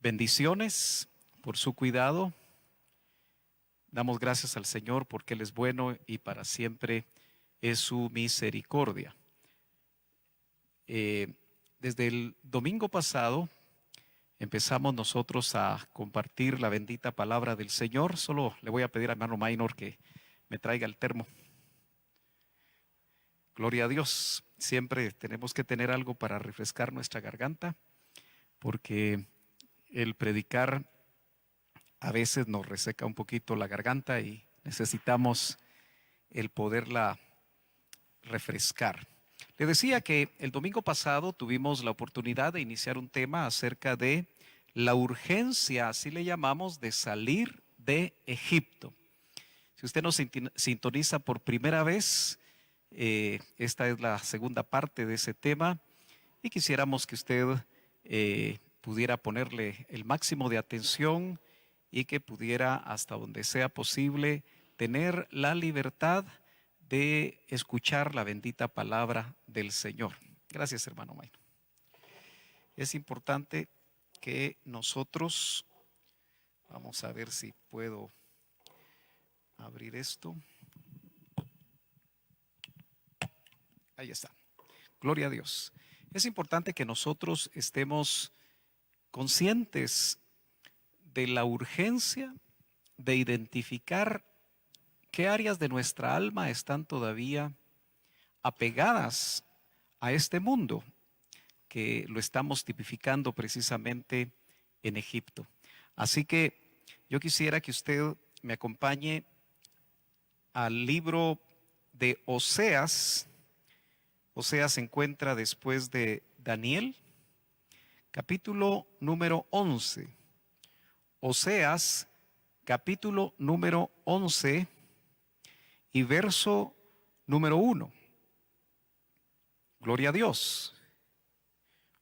Bendiciones por su cuidado. Damos gracias al Señor porque Él es bueno y para siempre es su misericordia. Desde el domingo pasado empezamos nosotros a compartir la bendita palabra del Señor. Solo le voy a pedir a hermano Minor que me traiga el termo. Gloria a Dios. Siempre tenemos que tener algo para refrescar nuestra garganta, porque el predicar a veces nos reseca un poquito la garganta y necesitamos el poderla refrescar. Le decía que el domingo pasado tuvimos la oportunidad de iniciar un tema acerca de la urgencia, así le llamamos, de salir de Egipto. Si usted nos sintoniza por primera vez, esta es la segunda parte de ese tema y quisiéramos que usted pudiera ponerle el máximo de atención y que pudiera, hasta donde sea posible, tener la libertad de escuchar la bendita palabra del Señor. Gracias, hermano Mayno. Es importante que nosotros, vamos a ver si puedo abrir esto. Ahí está. Gloria a Dios. Es importante que nosotros estemos conscientes de la urgencia de identificar qué áreas de nuestra alma están todavía apegadas a este mundo, que lo estamos tipificando precisamente en Egipto. Así que yo quisiera que usted me acompañe al libro de Oseas. Oseas se encuentra después de Daniel, capítulo número 11. Oseas, capítulo número 11 y verso número 1. Gloria a Dios.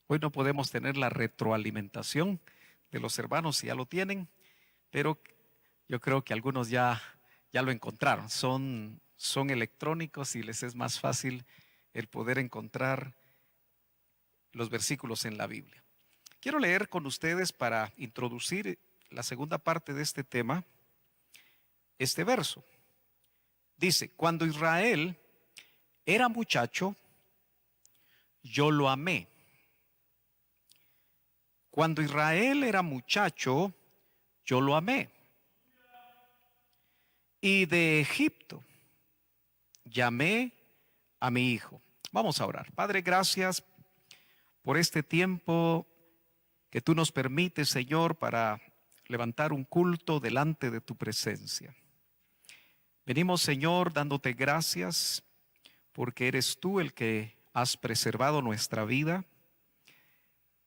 Hoy no podemos tener la retroalimentación de los hermanos si ya lo tienen, pero yo creo que algunos ya lo encontraron. Son electrónicos y les es más fácil el poder encontrar los versículos en la Biblia. Quiero leer con ustedes, para introducir la segunda parte de este tema, este verso. Dice: cuando Israel era muchacho, yo lo amé. Cuando Israel era muchacho, yo lo amé. Y de Egipto llamé a mi hijo. Vamos a orar. Padre, gracias por este tiempo que tú nos permites, Señor, para levantar un culto delante de tu presencia. Venimos, Señor, dándote gracias porque eres tú el que has preservado nuestra vida.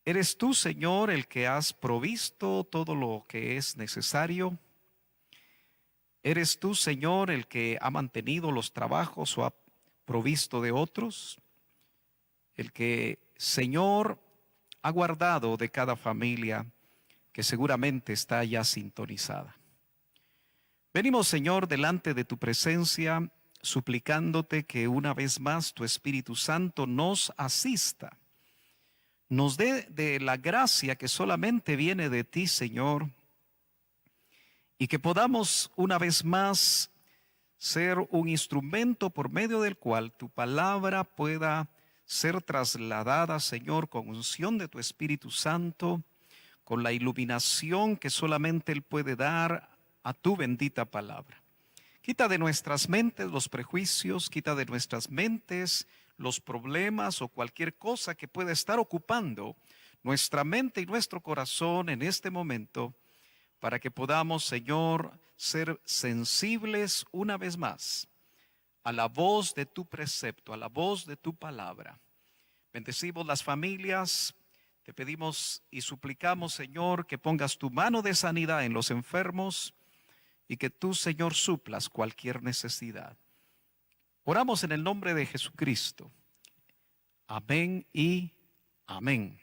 Eres tú, Señor, el que has provisto todo lo que es necesario. Eres tú, Señor, el que ha mantenido los trabajos o ha provisto de otros. El que, Señor, ha guardado de cada familia que seguramente está ya sintonizada. Venimos, Señor, delante de tu presencia, suplicándote que una vez más tu Espíritu Santo nos asista, nos dé de la gracia que solamente viene de ti, Señor, y que podamos una vez más ser un instrumento por medio del cual tu palabra pueda ser trasladada, Señor, con unción de tu Espíritu Santo, con la iluminación que solamente Él puede dar a tu bendita palabra. Quita de nuestras mentes los prejuicios, quita de nuestras mentes los problemas o cualquier cosa que pueda estar ocupando nuestra mente y nuestro corazón en este momento, para que podamos, Señor, ser sensibles una vez más a la voz de tu precepto, a la voz de tu palabra. Bendecimos las familias. Te pedimos y suplicamos, Señor, que pongas tu mano de sanidad en los enfermos y que tú, Señor, suplas cualquier necesidad. Oramos en el nombre de Jesucristo. Amén y amén.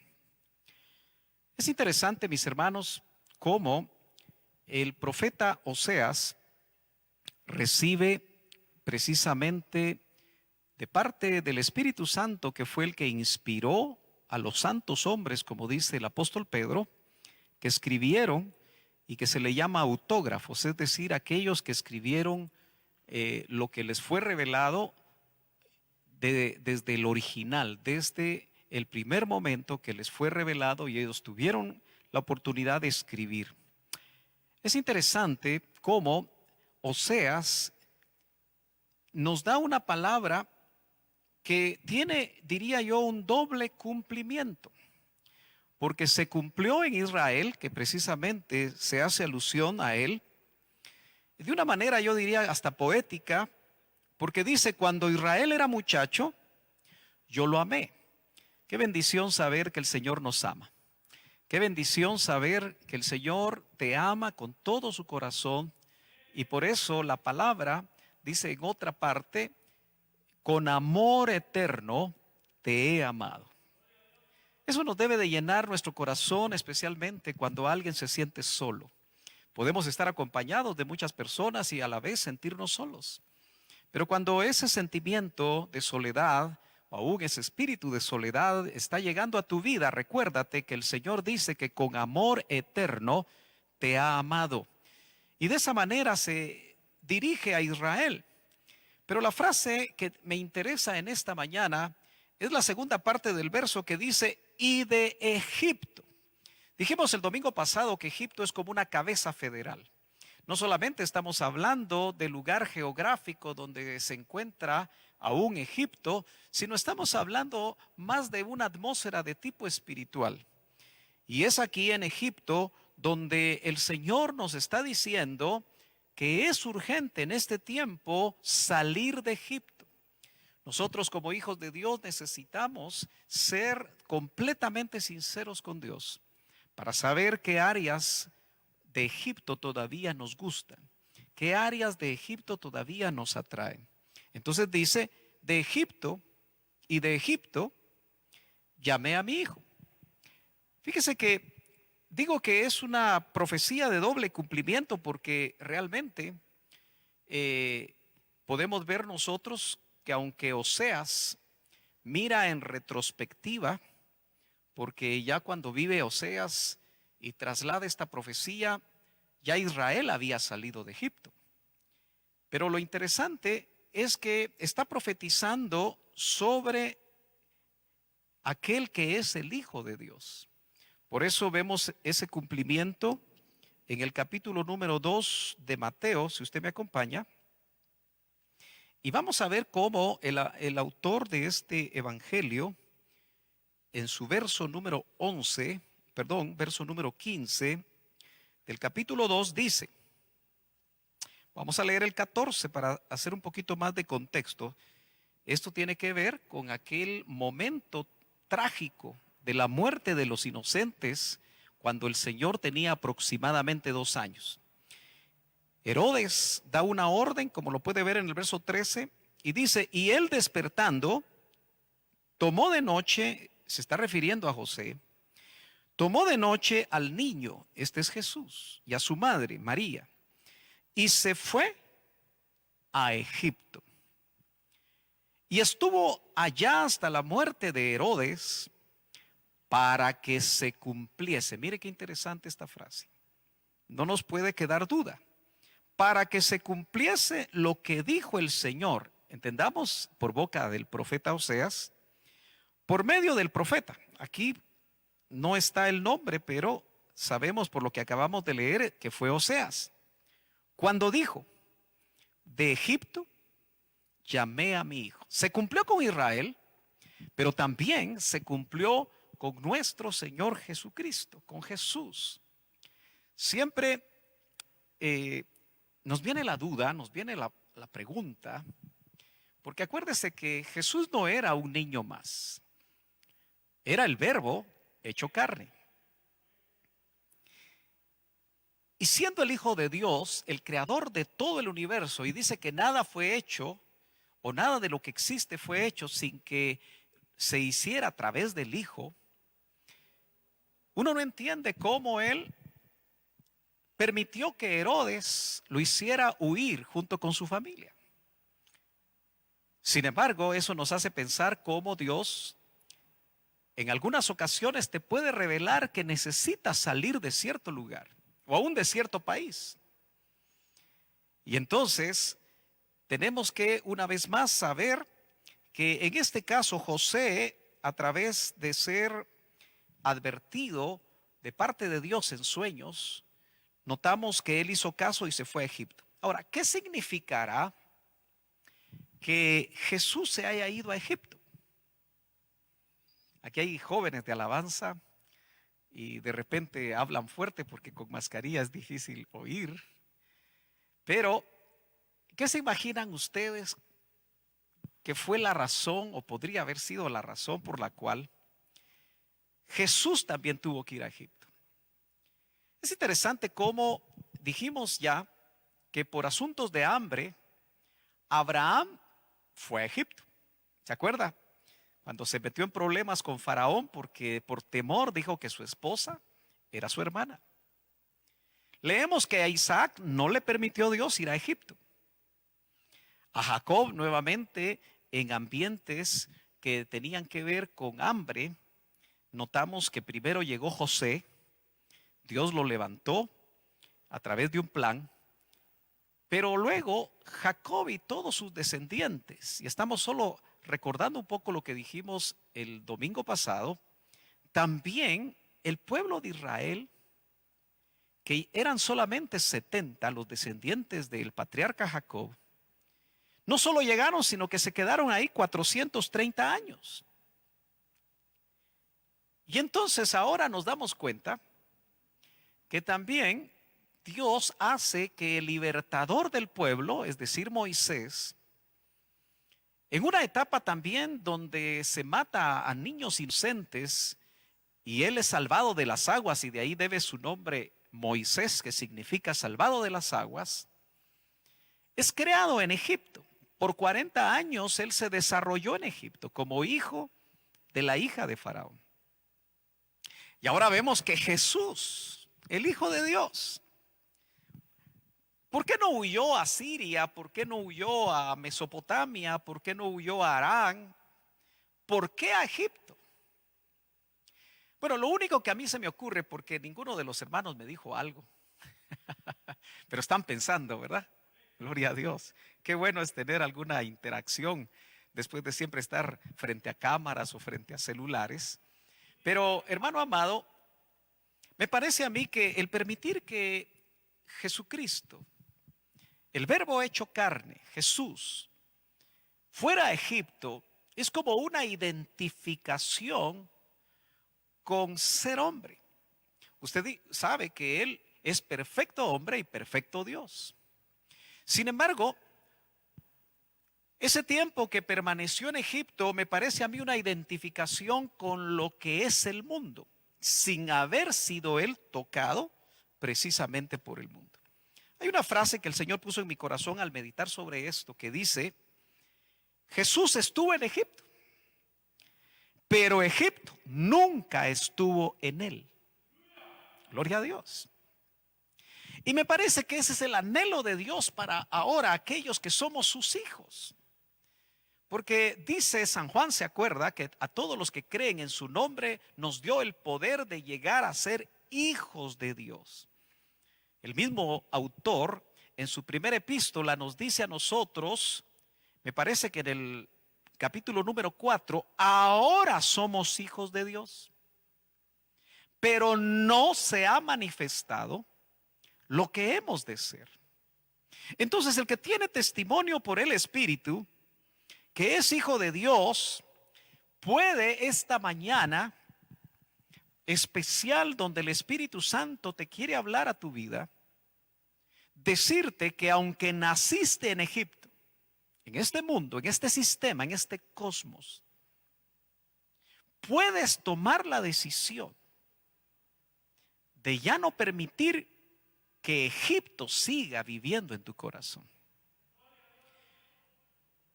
Es interesante, mis hermanos, cómo el profeta Oseas recibe precisamente de parte del Espíritu Santo, que fue el que inspiró a los santos hombres, como dice el apóstol Pedro, que escribieron y que se le llama autógrafos, es decir, aquellos que escribieron lo que les fue revelado desde el original, desde el primer momento que les fue revelado y ellos tuvieron la oportunidad de escribir. Es interesante cómo Oseas nos da una palabra que tiene, diría yo, un doble cumplimiento, porque se cumplió en Israel, que precisamente se hace alusión a él, de una manera yo diría hasta poética, porque dice, cuando Israel era muchacho, yo lo amé. Qué bendición saber que el Señor nos ama. Qué bendición saber que el Señor te ama con todo su corazón, y por eso la palabra dice en otra parte, con amor eterno te he amado. Eso nos debe de llenar nuestro corazón, especialmente cuando alguien se siente solo. Podemos estar acompañados de muchas personas y a la vez sentirnos solos. Pero cuando ese sentimiento de soledad, o aún ese espíritu de soledad está llegando a tu vida, recuérdate que el Señor dice que con amor eterno te ha amado. Y de esa manera se dirige a Israel. Pero la frase que me interesa en esta mañana es la segunda parte del verso que dice, y de Egipto. Dijimos el domingo pasado que Egipto es como una cabeza federal. No solamente estamos hablando del lugar geográfico donde se encuentra aún Egipto, sino estamos hablando más de una atmósfera de tipo espiritual. Y es aquí en Egipto donde el Señor nos está diciendo que es urgente en este tiempo salir de Egipto. Nosotros como hijos de Dios necesitamos ser completamente sinceros con Dios para saber qué áreas de Egipto todavía nos gustan, qué áreas de Egipto todavía nos atraen. Entonces dice, de Egipto y de Egipto llamé a mi hijo. Fíjese que digo que es una profecía de doble cumplimiento porque realmente podemos ver nosotros que aunque Oseas mira en retrospectiva, porque ya cuando vive Oseas y traslada esta profecía, ya Israel había salido de Egipto. Pero lo interesante es que está profetizando sobre aquel que es el Hijo de Dios. Por eso vemos ese cumplimiento en el capítulo número 2 de Mateo, si usted me acompaña. Y vamos a ver cómo el autor de este evangelio, en su verso número 15 del capítulo 2 dice, vamos a leer el 14 para hacer un poquito más de contexto. Esto tiene que ver con aquel momento trágico de la muerte de los inocentes cuando el Señor tenía aproximadamente 2 años. Herodes da una orden, como lo puede ver en el verso 13, y dice, y él despertando, tomó de noche, se está refiriendo a José, tomó de noche al niño, este es Jesús, y a su madre, María, y se fue a Egipto. Y estuvo allá hasta la muerte de Herodes para que se cumpliese. Mire qué interesante esta frase. No nos puede quedar duda. Para que se cumpliese lo que dijo el Señor, entendamos por boca del profeta Oseas, por medio del profeta. Aquí no está el nombre, pero sabemos por lo que acabamos de leer que fue Oseas. Cuando dijo, de Egipto llamé a mi hijo. Se cumplió con Israel, pero también se cumplió con nuestro Señor Jesucristo, con Jesús. Siempre nos viene la duda, nos viene la pregunta, porque acuérdese que Jesús no era un niño más, era el Verbo hecho carne. Y siendo el Hijo de Dios, el creador de todo el universo, y dice que nada fue hecho, o nada de lo que existe fue hecho sin que se hiciera a través del Hijo, uno no entiende cómo él permitió que Herodes lo hiciera huir junto con su familia. Sin embargo, eso nos hace pensar cómo Dios en algunas ocasiones te puede revelar que necesitas salir de cierto lugar o aún de cierto país. Y entonces tenemos que una vez más saber que en este caso José, a través de ser advertido de parte de Dios en sueños, notamos que él hizo caso y se fue a Egipto. Ahora, ¿qué significará que Jesús se haya ido a Egipto? Aquí hay jóvenes de alabanza y de repente hablan fuerte porque con mascarilla es difícil oír. Pero, ¿qué se imaginan ustedes que fue la razón o podría haber sido la razón por la cual Jesús también tuvo que ir a Egipto? Es interesante cómo dijimos ya que por asuntos de hambre, Abraham fue a Egipto. ¿Se acuerda? Cuando se metió en problemas con Faraón porque por temor dijo que su esposa era su hermana. Leemos que a Isaac no le permitió Dios ir a Egipto. A Jacob nuevamente en ambientes que tenían que ver con hambre, notamos que primero llegó José, Dios lo levantó a través de un plan, pero luego Jacob y todos sus descendientes, y estamos solo recordando un poco lo que dijimos el domingo pasado, también el pueblo de Israel, que eran solamente 70 los descendientes del patriarca Jacob, no solo llegaron, sino que se quedaron ahí 430 años. Y entonces ahora nos damos cuenta que también Dios hace que el libertador del pueblo, es decir, Moisés, en una etapa también donde se mata a niños inocentes y él es salvado de las aguas y de ahí debe su nombre Moisés, que significa salvado de las aguas, es creado en Egipto. Por 40 años él se desarrolló en Egipto como hijo de la hija de Faraón. Y ahora vemos que Jesús, el Hijo de Dios, ¿por qué no huyó a Siria? ¿Por qué no huyó a Mesopotamia? ¿Por qué no huyó a Arán? ¿Por qué a Egipto? Bueno, lo único que a mí se me ocurre, porque ninguno de los hermanos me dijo algo, pero están pensando, ¿verdad? Gloria a Dios. Qué bueno es tener alguna interacción después de siempre estar frente a cámaras o frente a celulares. Pero, hermano amado, me parece a mí que el permitir que Jesucristo, el verbo hecho carne, Jesús, fuera a Egipto, es como una identificación con ser hombre. Usted sabe que Él es perfecto hombre y perfecto Dios. Sin embargo, ese tiempo que permaneció en Egipto me parece a mí una identificación con lo que es el mundo, sin haber sido Él tocado precisamente por el mundo. Hay una frase que el Señor puso en mi corazón al meditar sobre esto que dice: Jesús estuvo en Egipto, pero Egipto nunca estuvo en él. Gloria a Dios. Y me parece que ese es el anhelo de Dios para ahora aquellos que somos sus hijos. Porque dice San Juan, se acuerda, que a todos los que creen en su nombre nos dio el poder de llegar a ser hijos de Dios. El mismo autor en su primera epístola nos dice a nosotros, me parece que en el capítulo número 4, ahora somos hijos de Dios, pero no se ha manifestado lo que hemos de ser. Entonces el que tiene testimonio por el Espíritu que es hijo de Dios puede esta mañana especial donde el Espíritu Santo te quiere hablar a tu vida, decirte que aunque naciste en Egipto, en este mundo, en este sistema, en este cosmos, puedes tomar la decisión de ya no permitir que Egipto siga viviendo en tu corazón.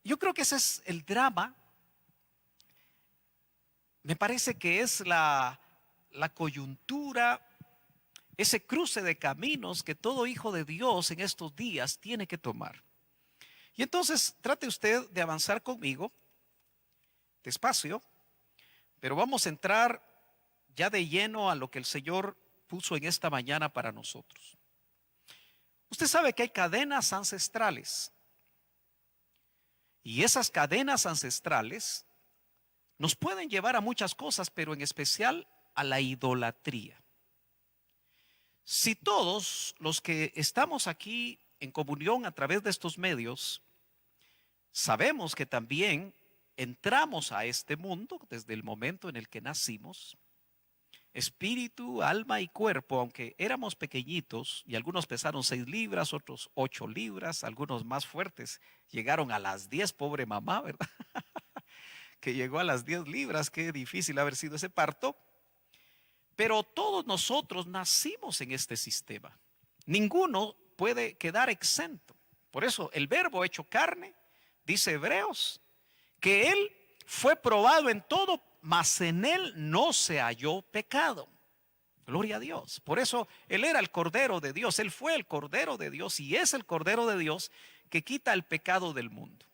Yo creo que ese es el drama. Me parece que es la coyuntura, ese cruce de caminos que todo hijo de Dios en estos días tiene que tomar. Y entonces trate usted de avanzar conmigo, despacio, Pero vamos a entrar ya de lleno a lo que el Señor puso en esta mañana para nosotros. Usted sabe que hay cadenas ancestrales. Y esas cadenas ancestrales nos pueden llevar a muchas cosas, pero en especial a la idolatría. Si todos los que estamos aquí en comunión a través de estos medios, sabemos que también entramos a este mundo desde el momento en el que nacimos, espíritu, alma y cuerpo, aunque éramos pequeñitos y algunos pesaron 6 libras, otros 8 libras, algunos más fuertes llegaron a las 10, pobre mamá, ¿verdad? Que llegó a las 10 libras, qué difícil haber sido ese parto. Pero todos nosotros nacimos en este sistema. Ninguno puede quedar exento. Por eso el Verbo hecho carne, dice Hebreos, que Él fue probado en todo, mas en Él no se halló pecado. Gloria a Dios. Por eso Él era el Cordero de Dios. Él fue el Cordero de Dios y es el Cordero de Dios que quita el pecado del mundo.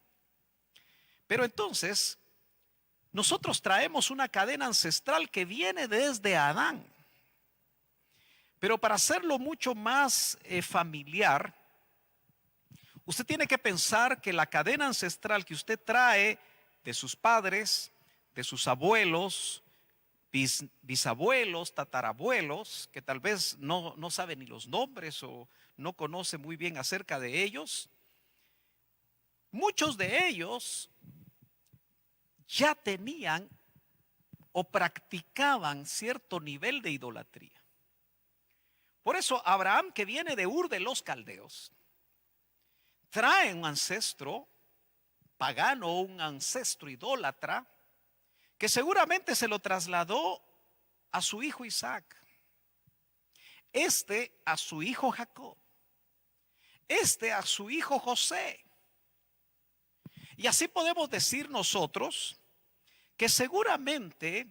Pero entonces, nosotros traemos una cadena ancestral que viene desde Adán. Pero para hacerlo mucho más familiar, usted tiene que pensar que la cadena ancestral que usted trae de sus padres, de sus abuelos, bisabuelos, tatarabuelos, que tal vez no sabe ni los nombres o no conoce muy bien acerca de ellos, muchos de ellos ya tenían o practicaban cierto nivel de idolatría. Por eso Abraham, que viene de Ur de los Caldeos, trae un ancestro pagano, un ancestro idólatra, que seguramente se lo trasladó a su hijo Isaac, este a su hijo Jacob, este a su hijo José. Y así podemos decir nosotros que seguramente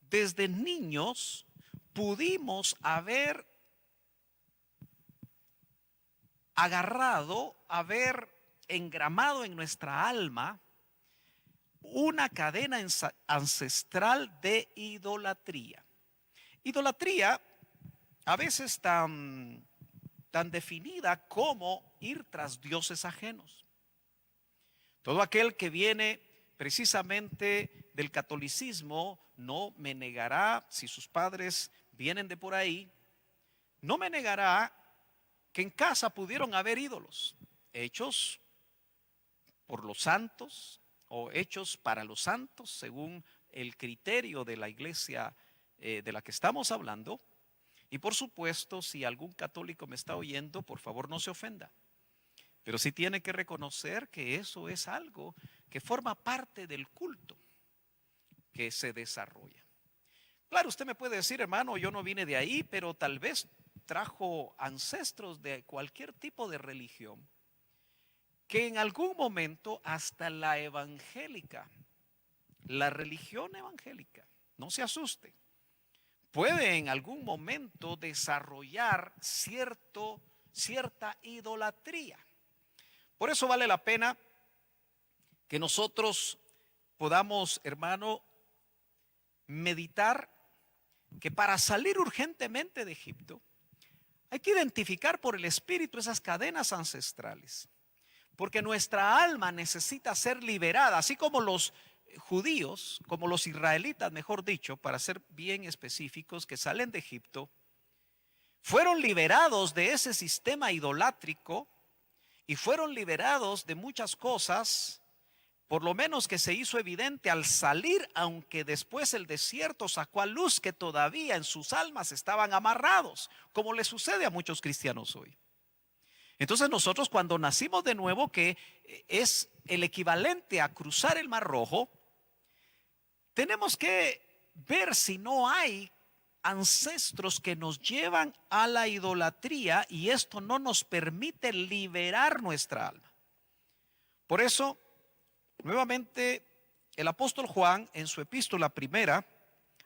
desde niños pudimos haber agarrado, haber engramado en nuestra alma una cadena ancestral de idolatría. Idolatría a veces tan definida como ir tras dioses ajenos. Todo aquel que viene precisamente del catolicismo no me negará, si sus padres vienen de por ahí, no me negará que en casa pudieron haber ídolos hechos por los santos o hechos para los santos según el criterio de la iglesia de la que estamos hablando. Y por supuesto, si algún católico me está oyendo, por favor no se ofenda. Pero sí tiene que reconocer que eso es algo que forma parte del culto que se desarrolla. Claro, usted me puede decir, hermano, yo no vine de ahí, pero tal vez trajo ancestros de cualquier tipo de religión que en algún momento hasta la evangélica, la religión evangélica, no se asuste, puede en algún momento desarrollar cierta idolatría. Por eso vale la pena que nosotros podamos, hermano, meditar que para salir urgentemente de Egipto hay que identificar por el Espíritu esas cadenas ancestrales, porque nuestra alma necesita ser liberada, así como los judíos, como los israelitas, mejor dicho, para ser bien específicos, que salen de Egipto, fueron liberados de ese sistema idolátrico y fueron liberados de muchas cosas, por lo menos que se hizo evidente al salir, aunque después el desierto sacó a luz que todavía en sus almas estaban amarrados, como le sucede a muchos cristianos hoy. Entonces nosotros cuando nacimos de nuevo, que es el equivalente a cruzar el Mar Rojo, tenemos que ver si no hay ancestros que nos llevan a la idolatría y esto no nos permite liberar nuestra alma. Por eso, nuevamente, el apóstol Juan en su epístola primera,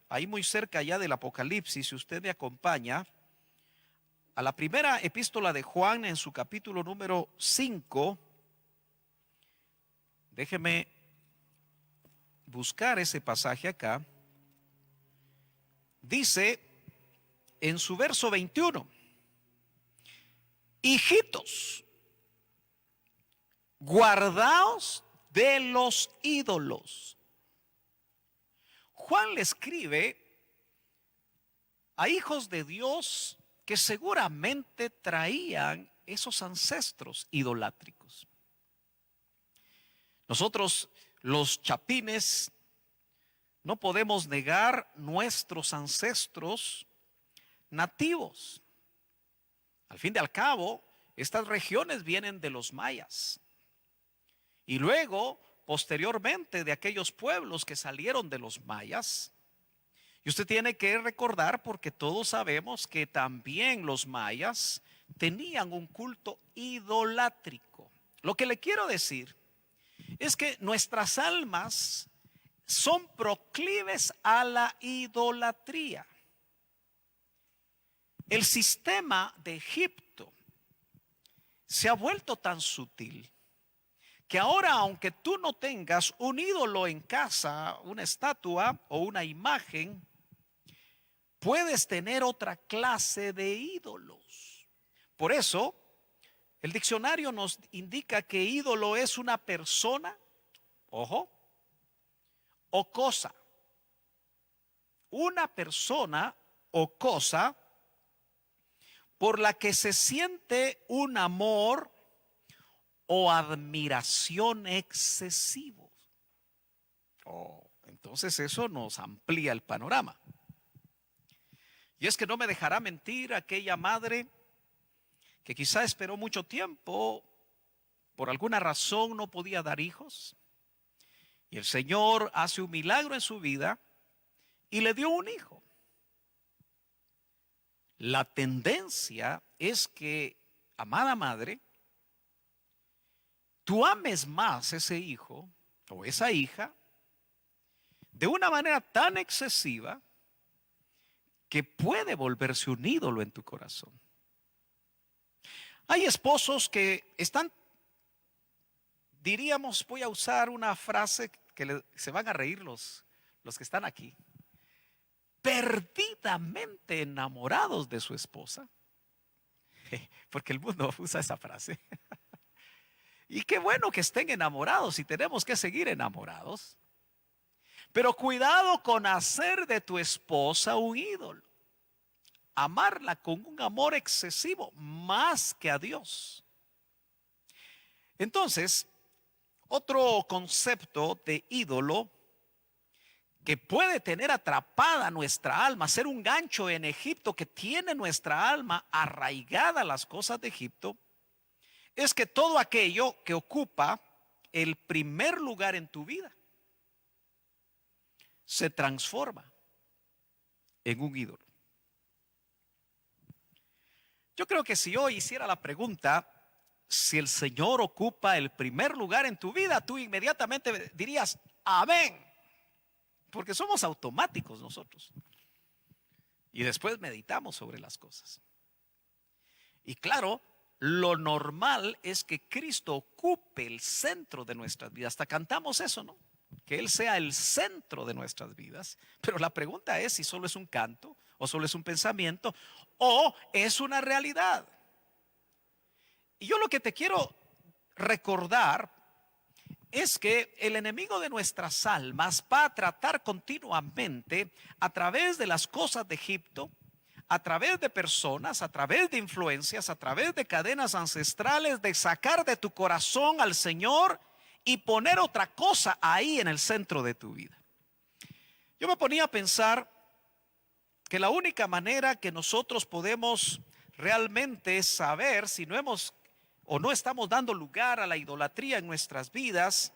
ahí muy cerca ya del Apocalipsis, si usted me acompaña, a la primera epístola de Juan en su capítulo número 5, déjeme buscar ese pasaje acá. dice en su verso 21, hijitos, guardaos de los ídolos. Juan le escribe a hijos de Dios que seguramente traían esos ancestros idolátricos. Nosotros, los chapines, no podemos negar nuestros ancestros nativos. Al fin y al cabo, estas regiones vienen de los mayas. Y luego, posteriormente, de aquellos pueblos que salieron de los mayas. Y usted tiene que recordar, porque todos sabemos que también los mayas tenían un culto idolátrico. Lo que le quiero decir es que nuestras almas son proclives a la idolatría. El sistema de Egipto se ha vuelto tan sutil que ahora, aunque tú no tengas un ídolo en casa, una estatua o una imagen, puedes tener otra clase de ídolos. Por eso, el diccionario nos indica que ídolo es una persona, ojo, o cosa. Una persona o cosa por la que se siente un amor o admiración excesivos. Entonces eso nos amplía el panorama. Y es que no me dejará mentir aquella madre que quizá esperó mucho tiempo, por alguna razón no podía dar hijos, y el Señor hace un milagro en su vida y le dio un hijo. La tendencia es que, amada madre, tú ames más ese hijo o esa hija de una manera tan excesiva que puede volverse un ídolo en tu corazón. Hay esposos que están, diríamos, voy a usar una frase que se van a reír los que están aquí, perdidamente enamorados de su esposa, porque el mundo usa esa frase. Y qué bueno que estén enamorados y tenemos que seguir enamorados. Pero cuidado con hacer de tu esposa un ídolo. Amarla con un amor excesivo, más que a Dios. Entonces, otro concepto de ídolo que puede tener atrapada nuestra alma, ser un gancho en Egipto que tiene nuestra alma arraigada a las cosas de Egipto, es que todo aquello que ocupa el primer lugar en tu vida se transforma en un ídolo. Yo creo que si yo hiciera la pregunta, si el Señor ocupa el primer lugar en tu vida, tú inmediatamente dirías, amén, porque somos automáticos nosotros. Y después meditamos sobre las cosas. Y claro, lo normal es que Cristo ocupe el centro de nuestras vidas. Hasta cantamos eso, ¿no? Que Él sea el centro de nuestras vidas. Pero la pregunta es si solo es un canto, o solo es un pensamiento, o es una realidad. Y yo lo que te quiero recordar es que el enemigo de nuestras almas va a tratar continuamente a través de las cosas de Egipto, a través de personas, a través de influencias, a través de cadenas ancestrales, de sacar de tu corazón al Señor y poner otra cosa ahí en el centro de tu vida. Yo me ponía a pensar que la única manera que nosotros podemos realmente saber si no hemos o no estamos dando lugar a la idolatría en nuestras vidas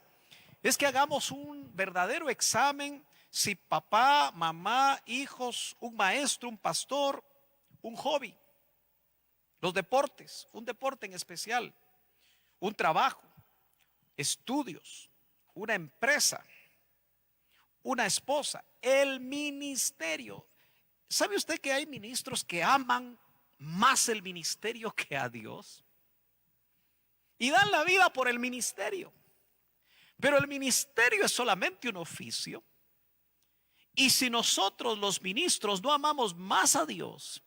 es que hagamos un verdadero examen si papá, mamá, hijos, un maestro, un pastor, un hobby, los deportes, un deporte en especial, un trabajo, estudios, una empresa, una esposa, el ministerio. ¿Sabe usted que hay ministros que aman más el ministerio que a Dios? Y dan la vida por el ministerio. Pero el ministerio es solamente un oficio. Y si nosotros los ministros no amamos más a Dios,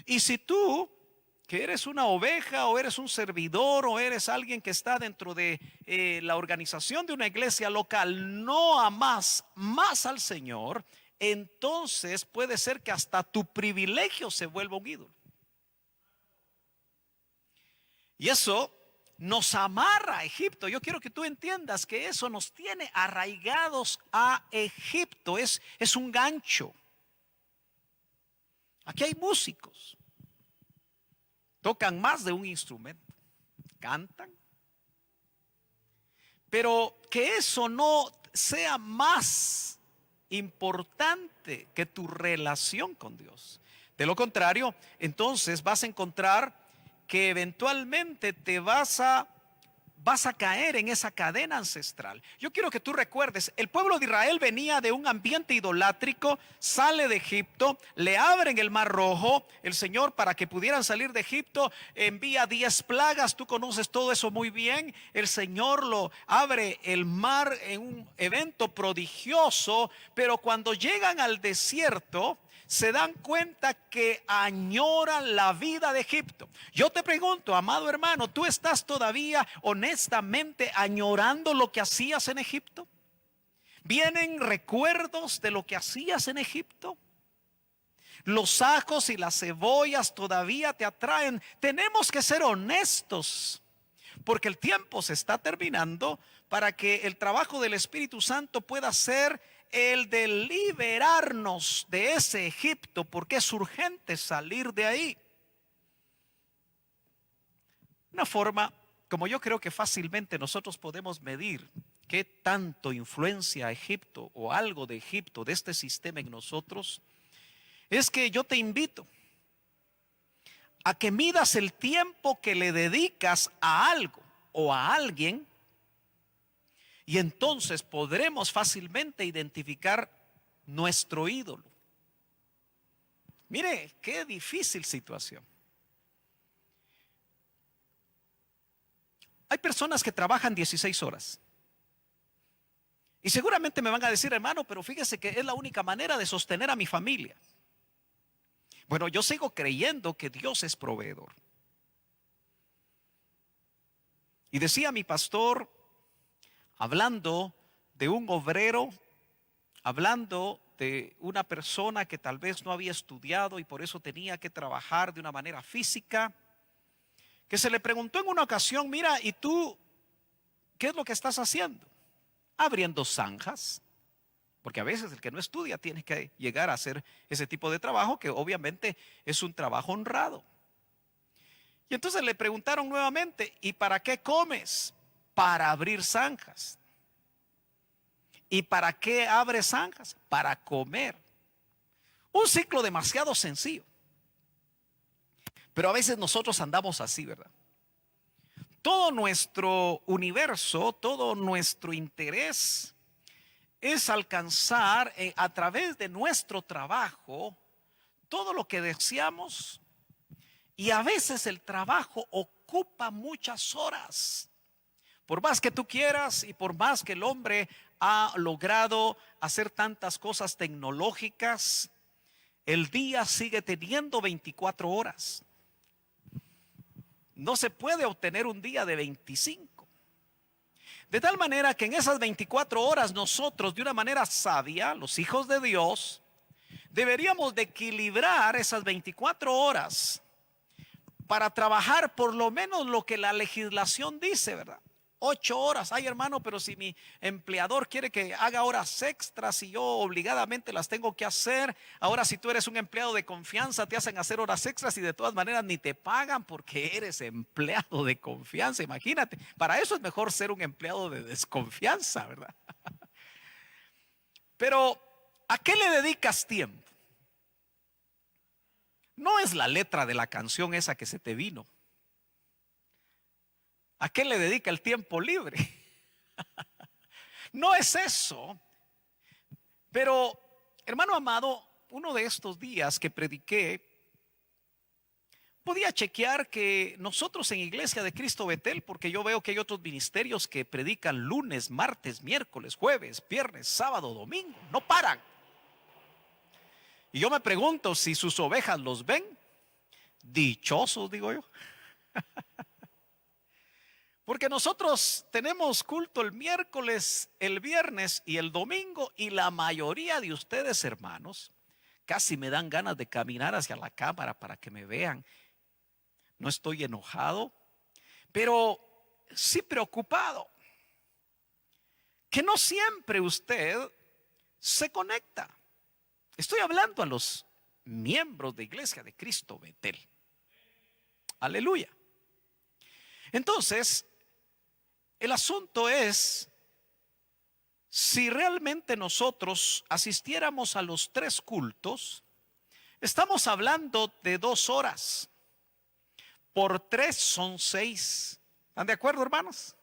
y si tú, que eres una oveja o eres un servidor o eres alguien que está dentro de la organización de una iglesia local, no amas más al Señor, entonces puede ser que hasta tu privilegio se vuelva un ídolo. Y eso nos amarra a Egipto. Yo quiero que tú entiendas que eso nos tiene arraigados a Egipto. Es un gancho. Aquí hay músicos. Tocan más de un instrumento. Cantan. Pero que eso no sea más importante que tu relación con Dios. De lo contrario, entonces vas a encontrar que eventualmente te vas a caer en esa cadena ancestral. Yo quiero que tú recuerdes, el pueblo de Israel venía de un ambiente idolátrico, sale de Egipto, le abren el mar rojo, el Señor para que pudieran salir de Egipto envía 10 plagas, tú conoces todo eso muy bien, el Señor lo abre el mar en un evento prodigioso, pero cuando llegan al desierto, se dan cuenta que añoran la vida de Egipto. Yo te pregunto, amado hermano, ¿tú estás todavía honestamente añorando lo que hacías en Egipto? ¿Vienen recuerdos de lo que hacías en Egipto? Los ajos y las cebollas todavía te atraen. Tenemos que ser honestos, porque el tiempo se está terminando para que el trabajo del Espíritu Santo pueda ser el de liberarnos de ese Egipto, porque es urgente salir de ahí. Una forma, como yo creo que fácilmente nosotros podemos medir qué tanto influencia Egipto o algo de Egipto, de este sistema en nosotros, es que yo te invito a que midas el tiempo que le dedicas a algo o a alguien. Y entonces podremos fácilmente identificar nuestro ídolo. Mire, qué difícil situación. Hay personas que trabajan 16 horas. Y seguramente me van a decir, hermano, pero fíjese que es la única manera de sostener a mi familia. Bueno, yo sigo creyendo que Dios es proveedor. Y decía mi pastor, hablando de un obrero, hablando de una persona que tal vez no había estudiado y por eso tenía que trabajar de una manera física, que se le preguntó en una ocasión, mira, ¿y tú qué es lo que estás haciendo? Abriendo zanjas, porque a veces el que no estudia tiene que llegar a hacer ese tipo de trabajo, que obviamente es un trabajo honrado. Y entonces le preguntaron nuevamente, ¿y para qué comes? Para abrir zanjas. ¿Y para qué abres zanjas? Para comer. Un ciclo demasiado sencillo. Pero a veces nosotros andamos así, ¿verdad? Todo nuestro universo, todo nuestro interés es alcanzar a través de nuestro trabajo todo lo que deseamos. Y a veces el trabajo ocupa muchas horas. Por más que tú quieras y por más que el hombre ha logrado hacer tantas cosas tecnológicas, el día sigue teniendo 24 horas. No se puede obtener un día de 25. De tal manera que en esas 24 horas nosotros, de una manera sabia, los hijos de Dios, deberíamos de equilibrar esas 24 horas para trabajar por lo menos lo que la legislación dice, ¿verdad? 8 horas. Ay, hermano, pero si mi empleador quiere que haga horas extras y yo obligadamente las tengo que hacer. Ahora, si tú eres un empleado de confianza, te hacen hacer horas extras y de todas maneras ni te pagan porque eres empleado de confianza. Imagínate, para eso es mejor ser un empleado de desconfianza, ¿verdad? Pero, ¿a qué le dedicas tiempo? No es la letra de la canción esa que se te vino. ¿A qué le dedica el tiempo libre? No es eso. Pero, hermano amado, uno de estos días que prediqué, podía chequear que nosotros en Iglesia de Cristo Betel, porque yo veo que hay otros ministerios que predican lunes, martes, miércoles, jueves, viernes, sábado, domingo, no paran. Y yo me pregunto si sus ovejas los ven. Dichosos, digo yo. Porque nosotros tenemos culto el miércoles, el viernes y el domingo, y la mayoría de ustedes, hermanos, casi me dan ganas de caminar hacia la cámara para que me vean. No estoy enojado, pero sí preocupado. Que no siempre usted se conecta. Estoy hablando a los miembros de Iglesia de Cristo Betel. Aleluya. Entonces, el asunto es, si realmente nosotros asistiéramos a los 3 cultos, estamos hablando de 2 horas. Por 3 son 6. ¿Están de acuerdo, hermanos?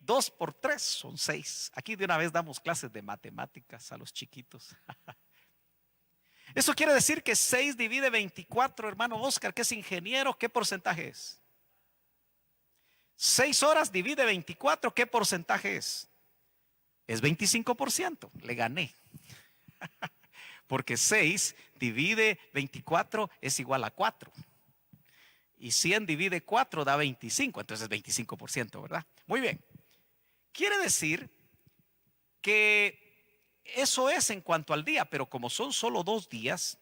2 por 3 son 6. Aquí de una vez damos clases de matemáticas a los chiquitos. Eso quiere decir que 6 divide 24, hermano Oscar, que es ingeniero, ¿qué porcentaje es? 6 horas divide 24, ¿qué porcentaje es? Es 25%, le gané. Porque 6 divide 24 es igual a 4. Y 100 divide 4 da 25, entonces es 25%, ¿verdad? Muy bien. Quiere decir que eso es en cuanto al día, pero como son solo 2 días,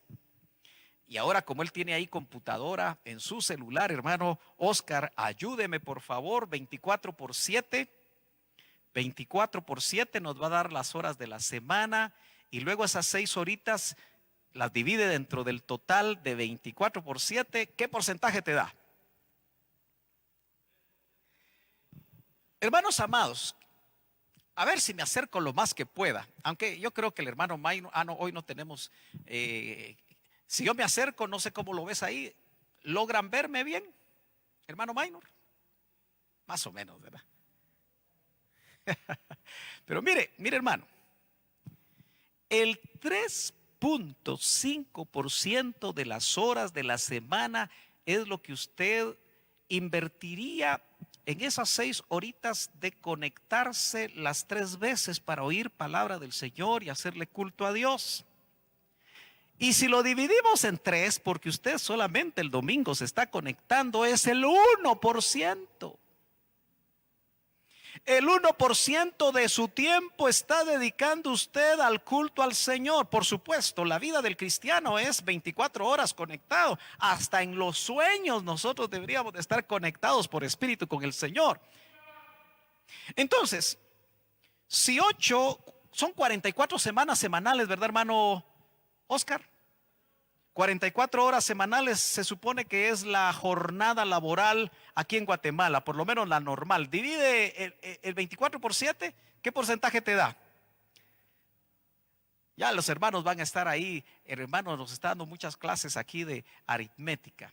y ahora como él tiene ahí computadora en su celular, hermano Oscar, ayúdeme por favor, 24 por 7. 24 por 7 nos va a dar las horas de la semana, y luego esas 6 horitas las divide dentro del total de 24 por 7. ¿Qué porcentaje te da? Hermanos amados, a ver si me acerco lo más que pueda, aunque yo creo que el hermano Maynor, no, hoy no tenemos, si yo me acerco, no sé cómo lo ves ahí, ¿logran verme bien, hermano Maynor? Más o menos, ¿verdad? Pero mire hermano, el 3.5% de las horas de la semana es lo que usted invertiría en esas 6 horitas de conectarse las 3 veces para oír palabra del Señor y hacerle culto a Dios. Y si lo dividimos en 3, porque usted solamente el domingo se está conectando, es el 1%. El 1% de su tiempo está dedicando usted al culto al Señor. Por supuesto, la vida del cristiano es 24 horas conectado. Hasta en los sueños nosotros deberíamos de estar conectados por espíritu con el Señor. Entonces, si 8 son 44 semanas semanales, ¿verdad, hermano Oscar? 44 horas semanales se supone que es la jornada laboral aquí en Guatemala, por lo menos la normal. Divide el 24 por 7, ¿qué porcentaje te da? Ya los hermanos van a estar ahí. El hermano nos está dando muchas clases aquí de aritmética.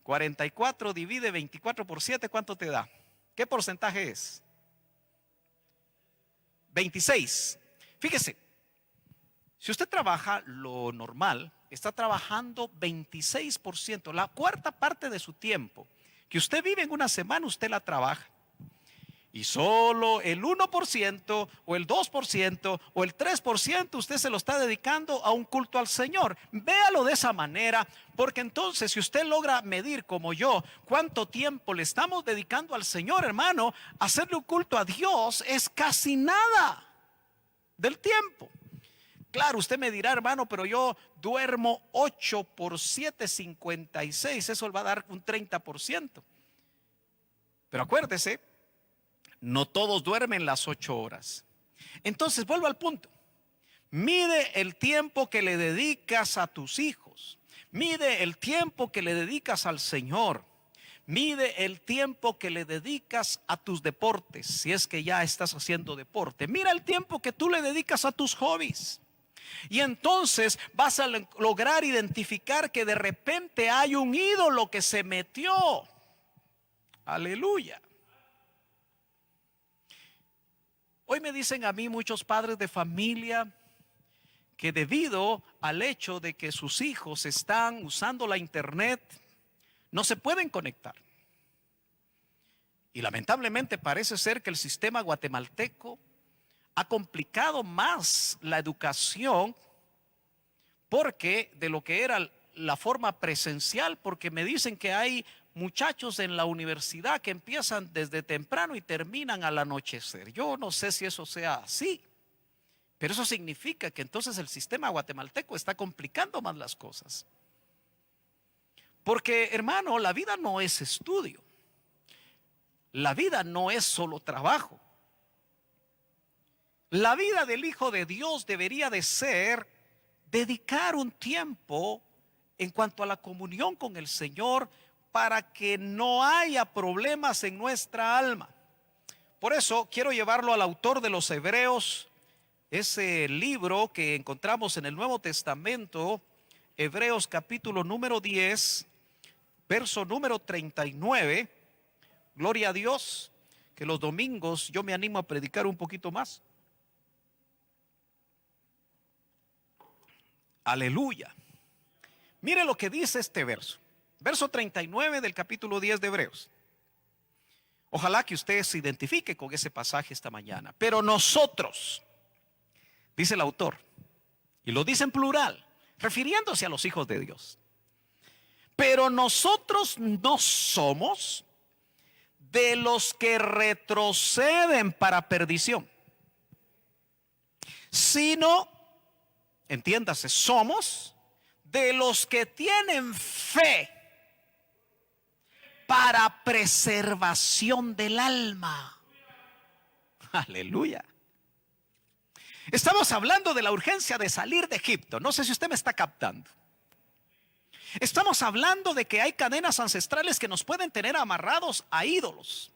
44 divide 24 por 7, ¿cuánto te da? ¿Qué porcentaje es? 26. Fíjese. Si usted trabaja lo normal, está trabajando 26%, la cuarta parte de su tiempo que usted vive en una semana, usted la trabaja. Y solo el 1% o el 2% o el 3% usted se lo está dedicando a un culto al Señor. Véalo de esa manera, porque entonces si usted logra medir como yo cuánto tiempo le estamos dedicando al Señor, hermano, hacerle un culto a Dios es casi nada del tiempo. Claro, usted me dirá, hermano, pero yo duermo 8 por 7, 56. Eso va a dar un 30%. Pero acuérdese, no todos duermen las 8 horas. Entonces, vuelvo al punto. Mide el tiempo que le dedicas a tus hijos. Mide el tiempo que le dedicas al Señor. Mide el tiempo que le dedicas a tus deportes, si es que ya estás haciendo deporte. Mira el tiempo que tú le dedicas a tus hobbies. Y entonces vas a lograr identificar que de repente hay un ídolo que se metió. Aleluya. Hoy me dicen a mí muchos padres de familia que debido al hecho de que sus hijos están usando la internet, no se pueden conectar. Y lamentablemente parece ser que el sistema guatemalteco ha complicado más la educación, porque de lo que era la forma presencial, porque me dicen que hay muchachos en la universidad que empiezan desde temprano y terminan al anochecer. Yo no sé si eso sea así, pero eso significa que entonces el sistema guatemalteco está complicando más las cosas. Porque, hermano, la vida no es estudio. La vida no es solo trabajo. La vida del Hijo de Dios debería de ser dedicar un tiempo en cuanto a la comunión con el Señor para que no haya problemas en nuestra alma. Por eso quiero llevarlo al autor de los Hebreos, ese libro que encontramos en el Nuevo Testamento, Hebreos capítulo número 10, verso número 39. Gloria a Dios, que los domingos yo me animo a predicar un poquito más. Aleluya. Mire lo que dice este verso. Verso 39 del capítulo 10 de Hebreos. Ojalá que usted se identifique con ese pasaje esta mañana. Pero nosotros, dice el autor, y lo dice en plural, refiriéndose a los hijos de Dios. Pero nosotros no somos de los que retroceden para perdición, sino, entiéndase, somos de los que tienen fe para preservación del alma. Aleluya. Estamos hablando de la urgencia de salir de Egipto. No sé si usted me está captando. Estamos hablando de que hay cadenas ancestrales que nos pueden tener amarrados a ídolos.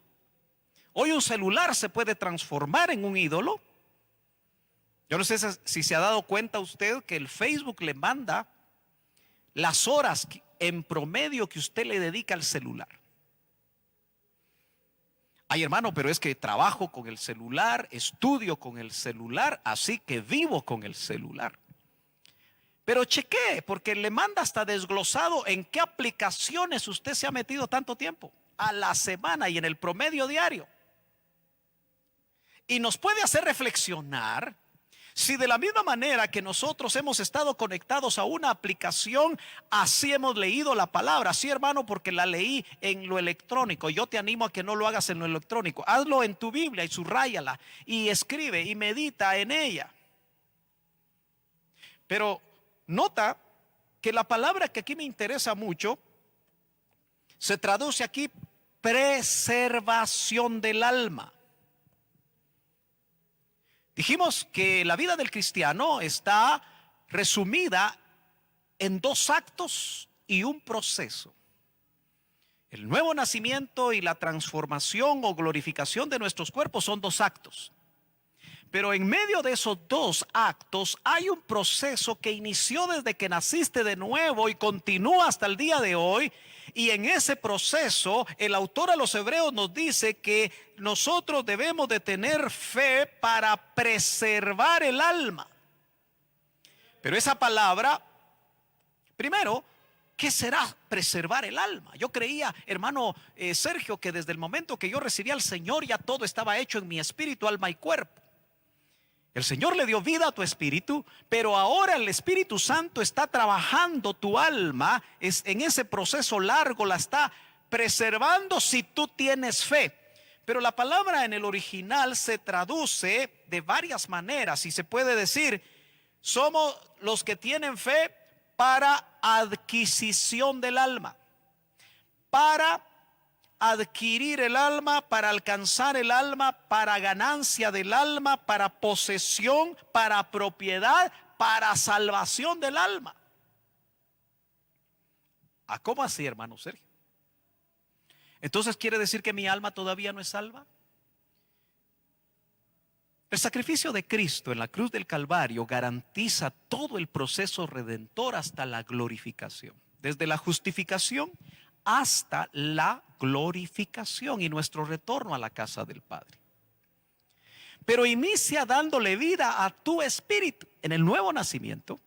Hoy un celular se puede transformar en un ídolo. Yo no sé si se ha dado cuenta usted que el Facebook le manda las horas en promedio que usted le dedica al celular. Ay, hermano, pero es que trabajo con el celular, estudio con el celular, así que vivo con el celular. Pero chequee, porque le manda hasta desglosado en qué aplicaciones usted se ha metido tanto tiempo a la semana y en el promedio diario. Y nos puede hacer reflexionar si de la misma manera que nosotros hemos estado conectados a una aplicación, así hemos leído la palabra. Sí, hermano, porque la leí en lo electrónico. Yo te animo a que no lo hagas en lo electrónico. Hazlo en tu Biblia y subráyala y escribe y medita en ella. Pero nota que la palabra que aquí me interesa mucho se traduce aquí preservación del alma. Dijimos que la vida del cristiano está resumida en dos actos y un proceso. El nuevo nacimiento y la transformación o glorificación de nuestros cuerpos son dos actos. Pero en medio de esos dos actos hay un proceso que inició desde que naciste de nuevo y continúa hasta el día de hoy. Y en ese proceso el autor a los Hebreos nos dice que nosotros debemos de tener fe para preservar el alma. Pero esa palabra, primero, ¿qué será preservar el alma? Yo creía, hermano Sergio, que desde el momento que yo recibí al Señor ya todo estaba hecho en mi espíritu, alma y cuerpo. El Señor le dio vida a tu espíritu, pero ahora el Espíritu Santo está trabajando tu alma, en ese proceso largo la está preservando si tú tienes fe. Pero la palabra en el original se traduce de varias maneras y se puede decir, somos los que tienen fe para adquisición del alma, para adquirir el alma, para alcanzar el alma, para ganancia del alma, para posesión, para propiedad, para salvación del alma. ¿A cómo así, hermano Sergio? Entonces quiere decir que mi alma todavía no es salva. El sacrificio de Cristo en la cruz del Calvario garantiza todo el proceso redentor hasta la glorificación, desde la justificación hasta la glorificación y nuestro retorno a la casa del Padre. Pero inicia dándole vida a tu espíritu en el nuevo nacimiento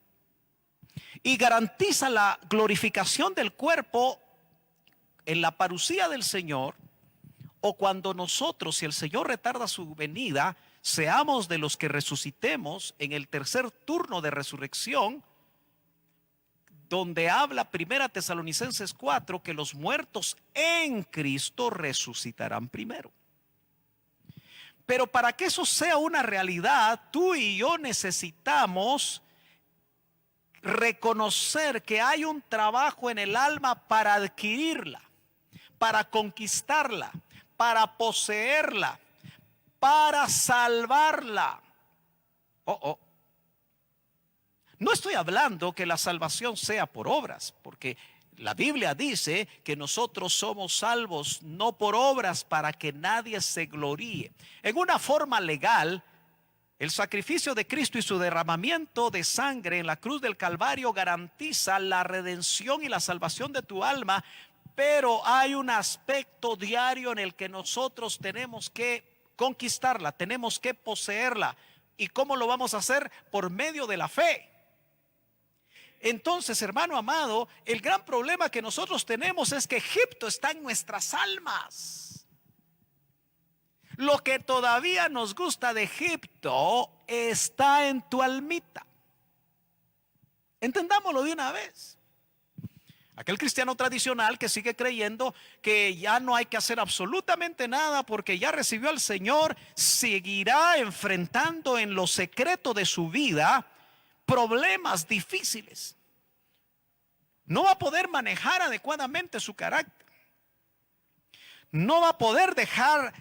y garantiza la glorificación del cuerpo en la parucía del Señor, o cuando nosotros, si el Señor retarda su venida, seamos de los que resucitemos en el tercer turno de resurrección donde habla Primera Tesalonicenses 4 que los muertos en Cristo resucitarán primero. Pero para que eso sea una realidad, tú y yo necesitamos reconocer que hay un trabajo en el alma para adquirirla, para conquistarla, para poseerla, para salvarla. No estoy hablando que la salvación sea por obras, porque la Biblia dice que nosotros somos salvos no por obras para que nadie se gloríe. En una forma legal, el sacrificio de Cristo y su derramamiento de sangre en la cruz del Calvario garantiza la redención y la salvación de tu alma, pero hay un aspecto diario en el que nosotros tenemos que conquistarla, tenemos que poseerla. ¿Y cómo lo vamos a hacer? Por medio de la fe. Entonces, hermano amado, el gran problema que nosotros tenemos es que Egipto está en nuestras almas. Lo que todavía nos gusta de Egipto está en tu almita. Entendámoslo de una vez. Aquel cristiano tradicional que sigue creyendo que ya no hay que hacer absolutamente nada porque ya recibió al Señor, seguirá enfrentando en lo secreto de su vida problemas difíciles. No va a poder manejar adecuadamente su carácter. No va a poder dejar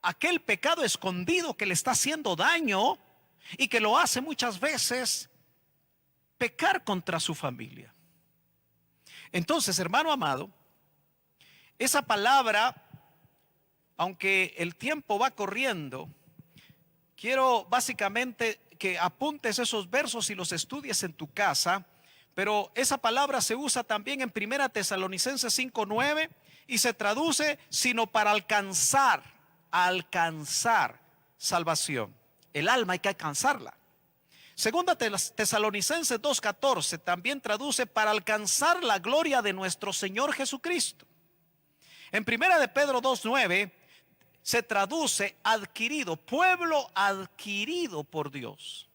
aquel pecado escondido que le está haciendo daño y que lo hace muchas veces pecar contra su familia. Entonces, hermano amado, esa palabra, aunque el tiempo va corriendo, quiero básicamente que apuntes esos versos y los estudies en tu casa, pero esa palabra se usa también en Primera Tesalonicenses 5:9 y se traduce sino para alcanzar salvación. El alma hay que alcanzarla. Segunda Tesalonicenses 2:14 también traduce para alcanzar la gloria de nuestro Señor Jesucristo. En Primera de Pedro 2:9 se traduce adquirido, pueblo adquirido por Dios.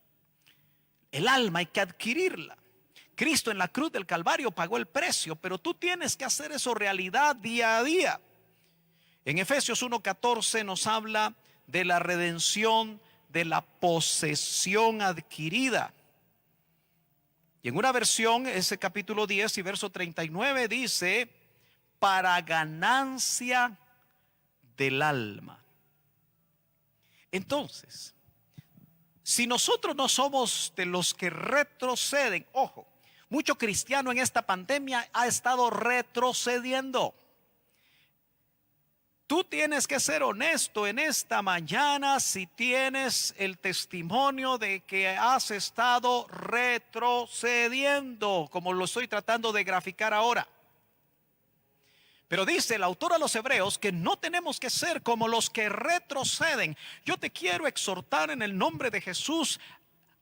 El alma hay que adquirirla. Cristo en la cruz del Calvario pagó el precio, pero tú tienes que hacer eso realidad día a día. En Efesios 1:14 nos habla de la redención, de la posesión adquirida. Y en una versión, ese capítulo 10 y verso 39 dice, para ganancia del alma. Entonces, si nosotros no somos de los que retroceden, ojo, mucho cristiano en esta pandemia ha estado retrocediendo. Tú tienes que ser honesto en esta mañana si tienes el testimonio de que has estado retrocediendo, como lo estoy tratando de graficar ahora. Pero dice el autor a los Hebreos que no tenemos que ser como los que retroceden. Yo te quiero exhortar en el nombre de Jesús,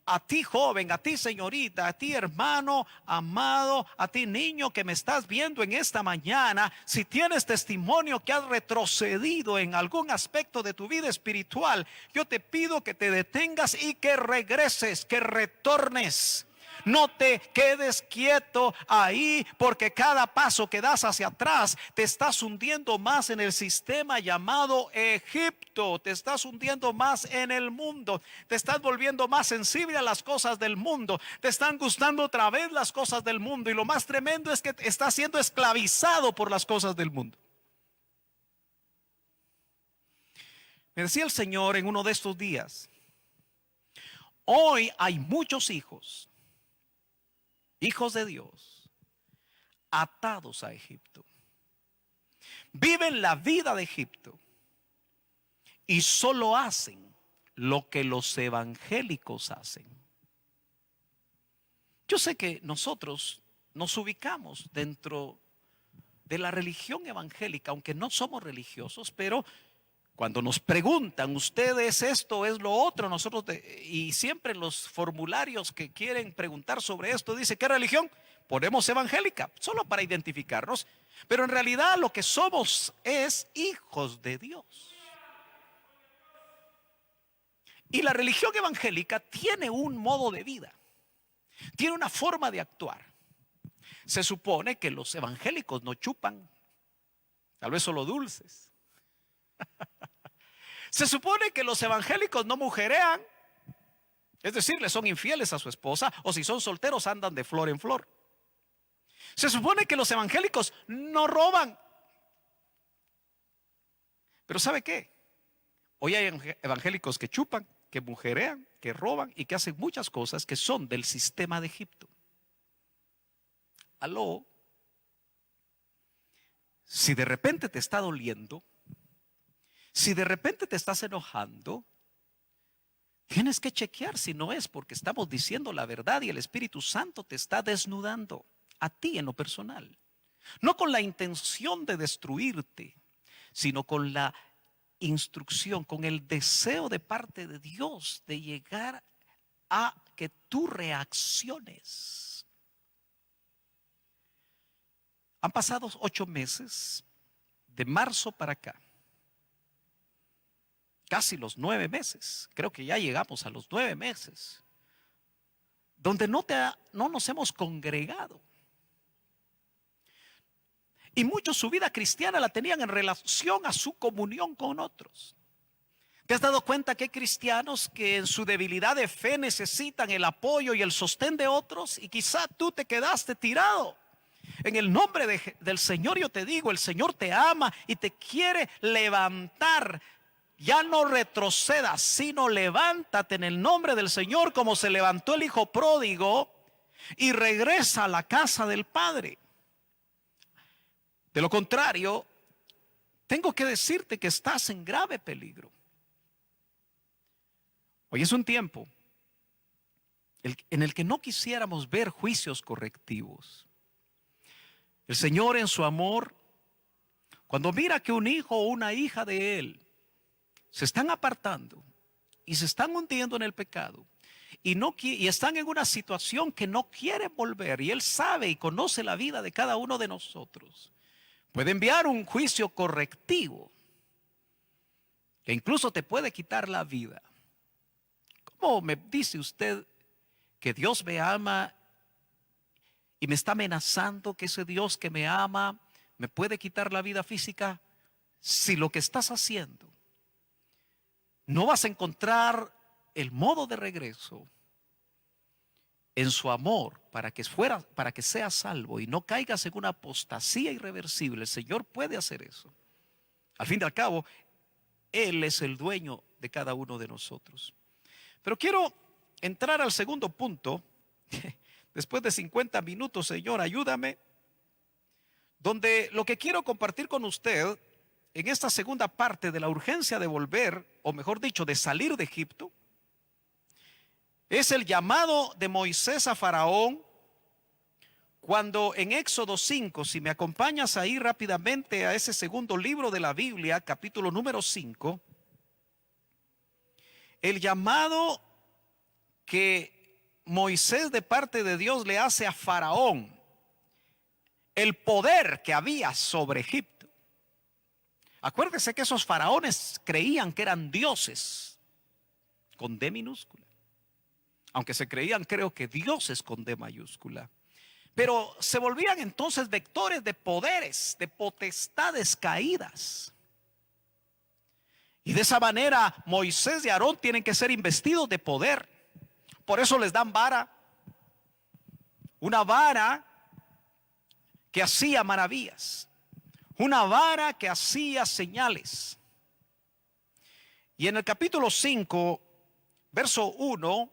a ti joven, a ti señorita, a ti hermano amado, a ti niño que me estás viendo en esta mañana, si tienes testimonio que has retrocedido en algún aspecto de tu vida espiritual, yo te pido que te detengas y que regreses, que retornes. No te quedes quieto ahí, porque cada paso que das hacia atrás te estás hundiendo más en el sistema llamado Egipto, te estás hundiendo más en el mundo, te estás volviendo más sensible a las cosas del mundo, te están gustando otra vez las cosas del mundo, y lo más tremendo es que estás siendo esclavizado por las cosas del mundo. Me decía el Señor en uno de estos días, hoy hay muchos hijos de Dios, atados a Egipto. Viven la vida de Egipto y solo hacen lo que los evangélicos hacen. Yo sé que nosotros nos ubicamos dentro de la religión evangélica, aunque no somos religiosos, pero cuando nos preguntan, ustedes esto, es lo otro, nosotros, y siempre en los formularios que quieren preguntar sobre esto, dice, ¿qué religión? Ponemos evangélica, solo para identificarnos, pero en realidad lo que somos es hijos de Dios. Y la religión evangélica tiene un modo de vida, tiene una forma de actuar. Se supone que los evangélicos no chupan, tal vez solo dulces. Se supone que los evangélicos no mujerean, es decir, le son infieles a su esposa, o si son solteros andan de flor en flor. Se supone que los evangélicos no roban. Pero ¿sabe qué? Hoy hay evangélicos que chupan, que mujerean, que roban y que hacen muchas cosas que son del sistema de Egipto. Aló. Si de repente te está doliendo, si de repente te estás enojando, tienes que chequear si no es porque estamos diciendo la verdad y el Espíritu Santo te está desnudando a ti en lo personal. No con la intención de destruirte, sino con la instrucción, con el deseo de parte de Dios de llegar a que tú reacciones. Han pasado 8 meses, de marzo para acá. Casi los 9 meses, creo que ya llegamos a los 9 meses, donde no nos hemos congregado. Y muchos su vida cristiana la tenían en relación a su comunión con otros. ¿Te has dado cuenta que hay cristianos que en su debilidad de fe necesitan el apoyo y el sostén de otros? Y quizá tú te quedaste tirado. En el nombre del Señor yo te digo, el Señor te ama y te quiere levantar. Ya no retrocedas, sino levántate en el nombre del Señor como se levantó el hijo pródigo y regresa a la casa del Padre. De lo contrario, tengo que decirte que estás en grave peligro. Hoy es un tiempo en el que no quisiéramos ver juicios correctivos. El Señor en su amor, cuando mira que un hijo o una hija de Él se están apartando y se están hundiendo en el pecado y están en una situación que no quieren volver, y Él sabe y conoce la vida de cada uno de nosotros, puede enviar un juicio correctivo que incluso te puede quitar la vida. ¿Cómo me dice usted que Dios me ama y me está amenazando que ese Dios que me ama me puede quitar la vida física, si lo que estás haciendo no vas a encontrar el modo de regreso en su amor para que seas salvo y no caigas en una apostasía irreversible? El Señor puede hacer eso. Al fin y al cabo, Él es el dueño de cada uno de nosotros. Pero quiero entrar al segundo punto. Después de 50 minutos, Señor, ayúdame. Donde lo que quiero compartir con usted en esta segunda parte de la urgencia de volver, o mejor dicho, de salir de Egipto, es el llamado de Moisés a Faraón, cuando en Éxodo 5, si me acompañas ahí rápidamente a ese segundo libro de la Biblia, capítulo número 5, el llamado que Moisés de parte de Dios le hace a Faraón, el poder que había sobre Egipto. Acuérdese que esos faraones creían que eran dioses, con D minúscula. Aunque se creían, creo que dioses con D mayúscula. Pero se volvían entonces vectores de poderes, de potestades caídas. Y de esa manera Moisés y Aarón tienen que ser investidos de poder. Por eso les dan vara. Una vara que hacía maravillas. Una vara que hacía señales. Y en el capítulo 5, verso 1,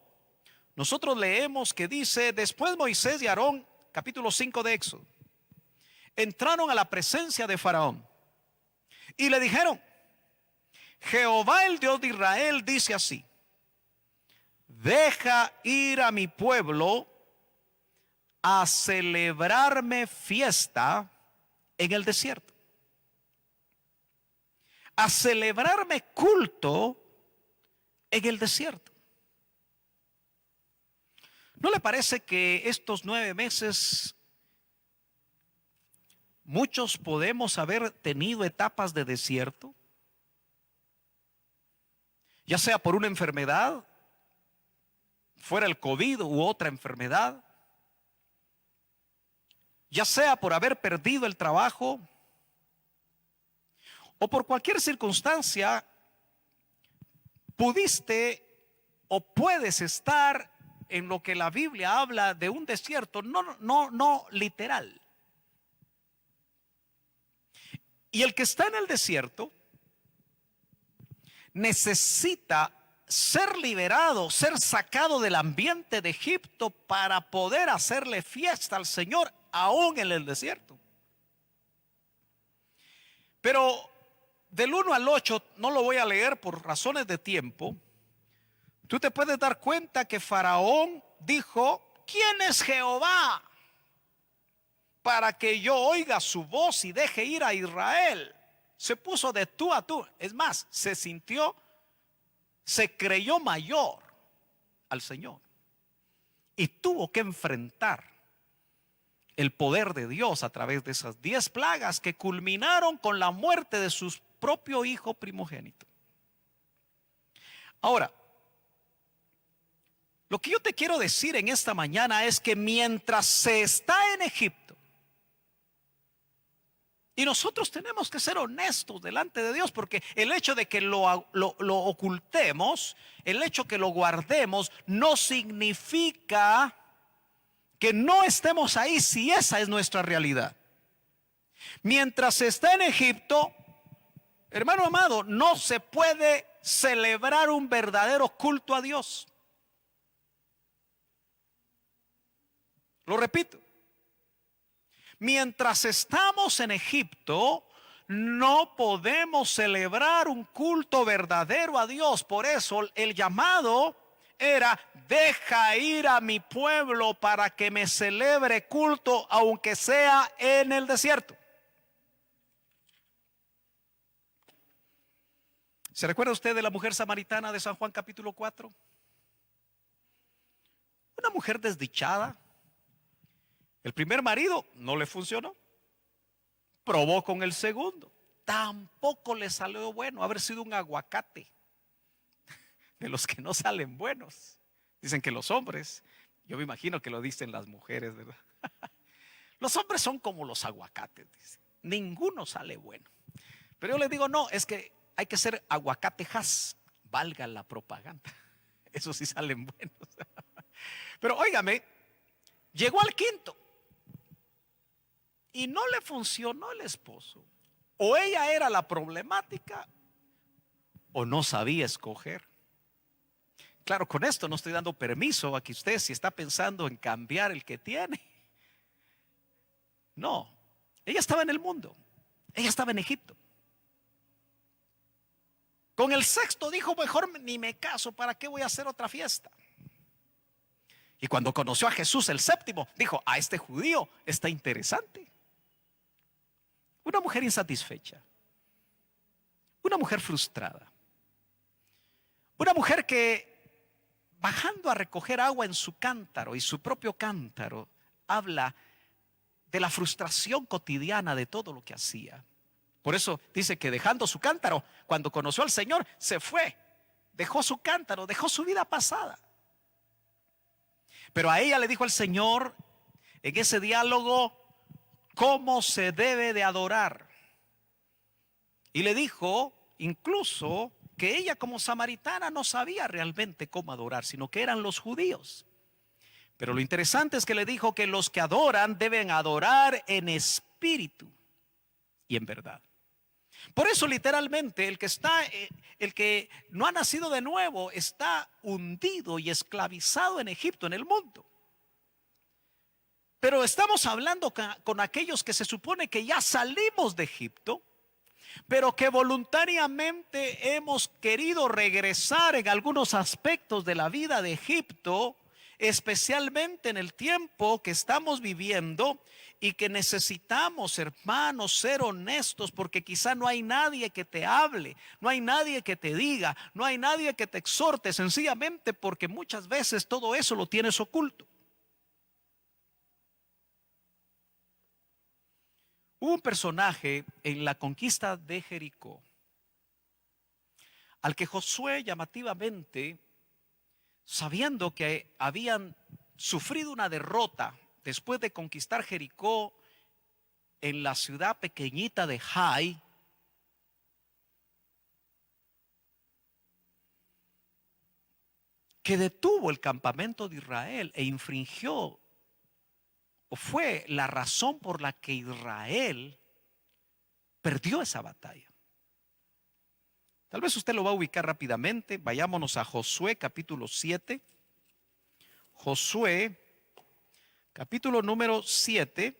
nosotros leemos que dice: después Moisés y Aarón, capítulo 5 de Éxodo, entraron a la presencia de Faraón y le dijeron: Jehová el Dios de Israel dice así: deja ir a mi pueblo a celebrarme fiesta en el desierto, a celebrarme culto en el desierto. ¿No le parece que estos 9 meses muchos podemos haber tenido etapas de desierto? Ya sea por una enfermedad, fuera el COVID u otra enfermedad, ya sea por haber perdido el trabajo o por cualquier circunstancia, pudiste o puedes estar en lo que la Biblia habla de un desierto, no literal. Y el que está en el desierto necesita ser liberado, ser sacado del ambiente de Egipto para poder hacerle fiesta al Señor aún en el desierto. Pero del 1 al 8 no lo voy a leer por razones de tiempo. Tú te puedes dar cuenta que Faraón dijo: ¿quién es Jehová para que yo oiga su voz y deje ir a Israel? Se puso de tú a tú. Es más, se creyó mayor al Señor y tuvo que enfrentar el poder de Dios a través de esas 10 plagas que culminaron con la muerte de su propio hijo primogénito. Ahora, lo que yo te quiero decir en esta mañana es que mientras se está en Egipto, y nosotros tenemos que ser honestos delante de Dios, porque el hecho de que lo ocultemos, el hecho que lo guardemos, no significa que no estemos ahí si esa es nuestra realidad. Mientras se está en Egipto, hermano amado, no se puede celebrar un verdadero culto a Dios. Lo repito. Mientras estamos en Egipto, no podemos celebrar un culto verdadero a Dios. Por eso el llamado era: deja ir a mi pueblo para que me celebre culto, aunque sea en el desierto. ¿Se recuerda usted de la mujer samaritana de San Juan capítulo 4? Una mujer desdichada. El primer marido no le funcionó. Probó con el segundo. Tampoco le salió bueno. Haber sido un aguacate de los que no salen buenos. Dicen que los hombres, yo me imagino que lo dicen las mujeres, ¿verdad? Los hombres son como los aguacates, dicen. Ninguno sale bueno. Pero yo les digo, no, es que hay que ser aguacatejas, valga la propaganda. Esos sí salen buenos. Pero óigame, llegó al quinto y no le funcionó el esposo. O ella era la problemática o no sabía escoger. Claro, con esto no estoy dando permiso a que usted, si está pensando en cambiar el que tiene. No, ella estaba en el mundo, ella estaba en Egipto. Con el sexto dijo: mejor ni me caso, ¿para qué voy a hacer otra fiesta? Y cuando conoció a Jesús, el séptimo, dijo: a este judío está interesante. Una mujer insatisfecha, una mujer frustrada, una mujer que bajando a recoger agua en su cántaro, y su propio cántaro habla de la frustración cotidiana de todo lo que hacía. Por eso dice que dejando su cántaro, cuando conoció al Señor, se fue, dejó su cántaro, dejó su vida pasada. Pero a ella le dijo el Señor en ese diálogo cómo se debe de adorar. Y le dijo incluso que ella como samaritana no sabía realmente cómo adorar, sino que eran los judíos. Pero lo interesante es que le dijo que los que adoran deben adorar en espíritu y en verdad. Por eso literalmente el que no ha nacido de nuevo está hundido y esclavizado en Egipto, en el mundo. Pero estamos hablando con aquellos que se supone que ya salimos de Egipto, pero que voluntariamente hemos querido regresar en algunos aspectos de la vida de Egipto, especialmente en el tiempo que estamos viviendo, y que necesitamos, hermanos, ser honestos, porque quizá no hay nadie que te hable, no hay nadie que te diga, no hay nadie que te exhorte, sencillamente porque muchas veces todo eso lo tienes oculto. Hubo un personaje en la conquista de Jericó al que Josué llamativamente, sabiendo que habían sufrido una derrota después de conquistar Jericó, en la ciudad pequeñita de Jai, que detuvo el campamento de Israel e infringió, o fue la razón por la que Israel perdió esa batalla. Tal vez usted lo va a ubicar rápidamente. Vayámonos a Josué capítulo 7. Josué capítulo número 7.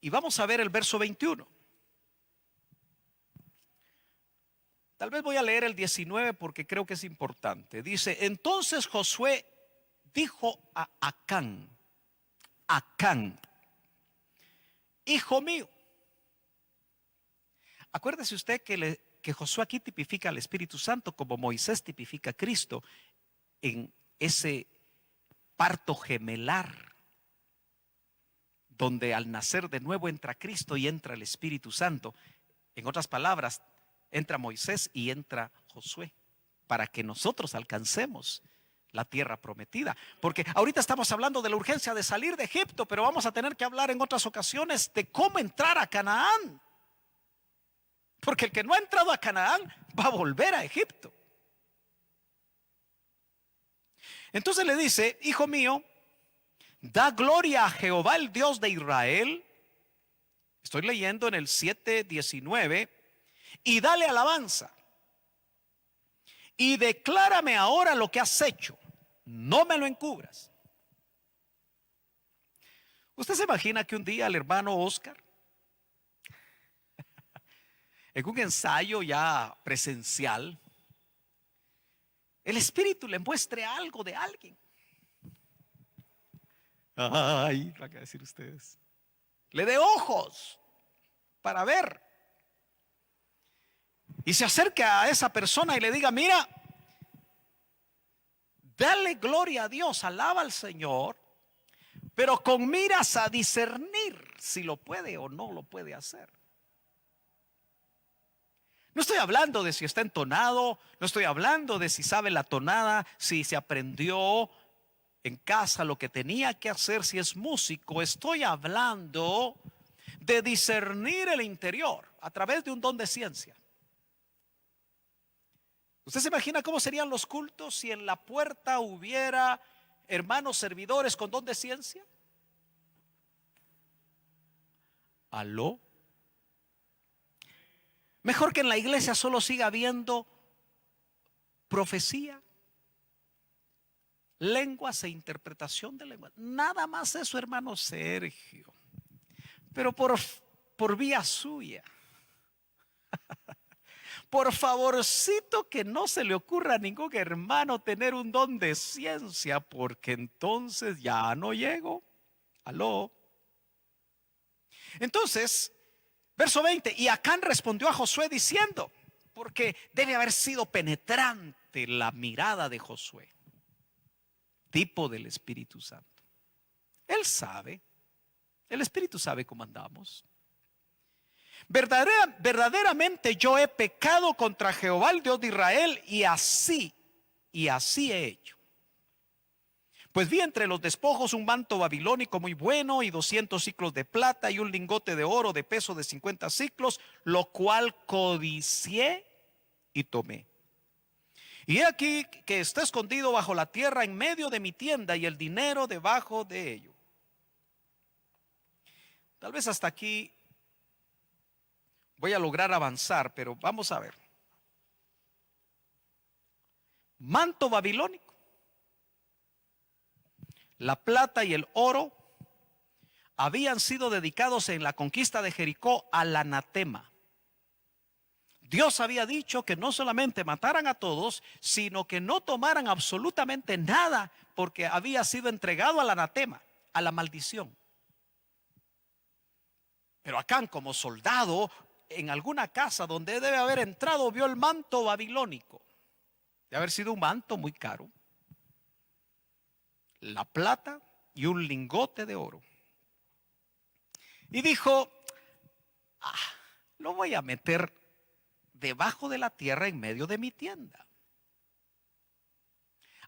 Y vamos a ver el verso 21. Tal vez voy a leer el 19 porque creo que es importante. Dice, entonces Josué dijo a Acán, hijo mío. Acuérdese usted que Josué aquí tipifica al Espíritu Santo como Moisés tipifica a Cristo en ese parto gemelar, donde al nacer de nuevo entra Cristo y entra el Espíritu Santo. En otras palabras, entra Moisés y entra Josué para que nosotros alcancemos la tierra prometida. Porque ahorita estamos hablando de la urgencia de salir de Egipto, pero vamos a tener que hablar en otras ocasiones de cómo entrar a Canaán. Porque el que no ha entrado a Canaán va a volver a Egipto. Entonces le dice, hijo mío, da gloria a Jehová, el Dios de Israel. Estoy leyendo en el 7:19. Y dale alabanza. Y declárame ahora lo que has hecho. No me lo encubras. ¿Usted se imagina que un día el hermano Oscar, en un ensayo ya presencial, el Espíritu le muestre algo de alguien? Ay, ¿qué van a decir ustedes? Le dé ojos para ver. Y se acerca a esa persona y le diga, mira, dale gloria a Dios, alaba al Señor, pero con miras a discernir si lo puede o no lo puede hacer. No estoy hablando de si está entonado, no estoy hablando de si sabe la tonada, si se aprendió en casa lo que tenía que hacer, si es músico. Estoy hablando de discernir el interior a través de un don de ciencia. ¿Usted se imagina cómo serían los cultos si en la puerta hubiera hermanos servidores con don de ciencia? ¿Aló? Mejor que en la iglesia solo siga habiendo profecía, lenguas e interpretación de lenguas. Nada más eso, hermano Sergio. Pero por vía suya. Por favorcito que no se le ocurra a ningún hermano tener un don de ciencia, porque entonces ya no llego. Aló. Entonces, verso 20, y Acán respondió a Josué diciendo, porque debe haber sido penetrante la mirada de Josué, tipo del Espíritu Santo. Él sabe, el Espíritu sabe cómo andamos. Verdaderamente yo he pecado contra Jehová, el Dios de Israel, y así he hecho. Pues vi entre los despojos un manto babilónico muy bueno y 200 siclos de plata y un lingote de oro de peso de 50 siclos, lo cual codicié y tomé. Y he aquí que está escondido bajo la tierra en medio de mi tienda y el dinero debajo de ello. Tal vez hasta aquí voy a lograr avanzar, pero vamos a ver. Manto babilónico, la plata y el oro habían sido dedicados en la conquista de Jericó al anatema. Dios había dicho que no solamente mataran a todos, sino que no tomaran absolutamente nada, porque había sido entregado al anatema, a la maldición. Pero Acán, como soldado, en alguna casa donde debe haber entrado, vio el manto babilónico. Debe haber sido un manto muy caro. La plata y un lingote de oro. Y dijo, lo voy a meter debajo de la tierra en medio de mi tienda.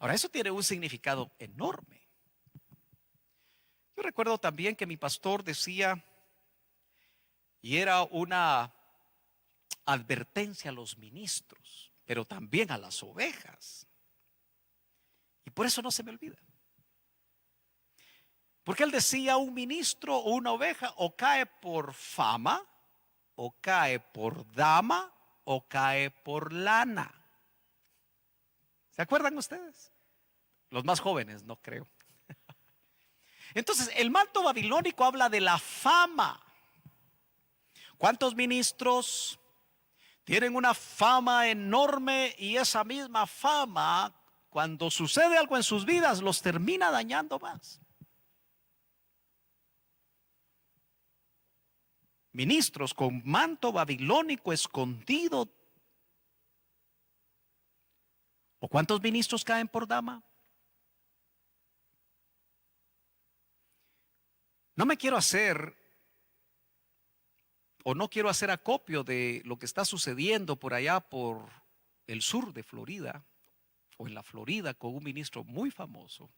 Ahora, eso tiene un significado enorme. Yo recuerdo también que mi pastor decía, y era una advertencia a los ministros, pero también a las ovejas. Y por eso no se me olvida. Porque él decía, un ministro o una oveja o cae por fama, o cae por dama, o cae por lana. ¿Se acuerdan ustedes? Los más jóvenes, no creo. Entonces, el manto babilónico habla de la fama. ¿Cuántos ministros tienen una fama enorme y esa misma fama, cuando sucede algo en sus vidas, los termina dañando más? Ministros con manto babilónico escondido. ¿O cuántos ministros caen por dama? No me quiero hacer o no quiero hacer acopio de lo que está sucediendo por allá por el sur de Florida o en la Florida con un ministro muy famoso,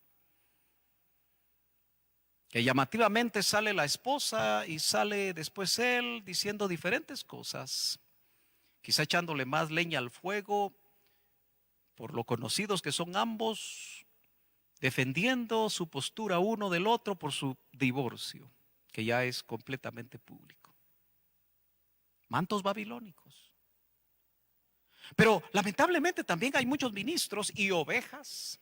que llamativamente sale la esposa y sale después él diciendo diferentes cosas, quizá echándole más leña al fuego por lo conocidos que son ambos, defendiendo su postura uno del otro por su divorcio, que ya es completamente público. Mantos babilónicos. Pero lamentablemente también hay muchos ministros y ovejas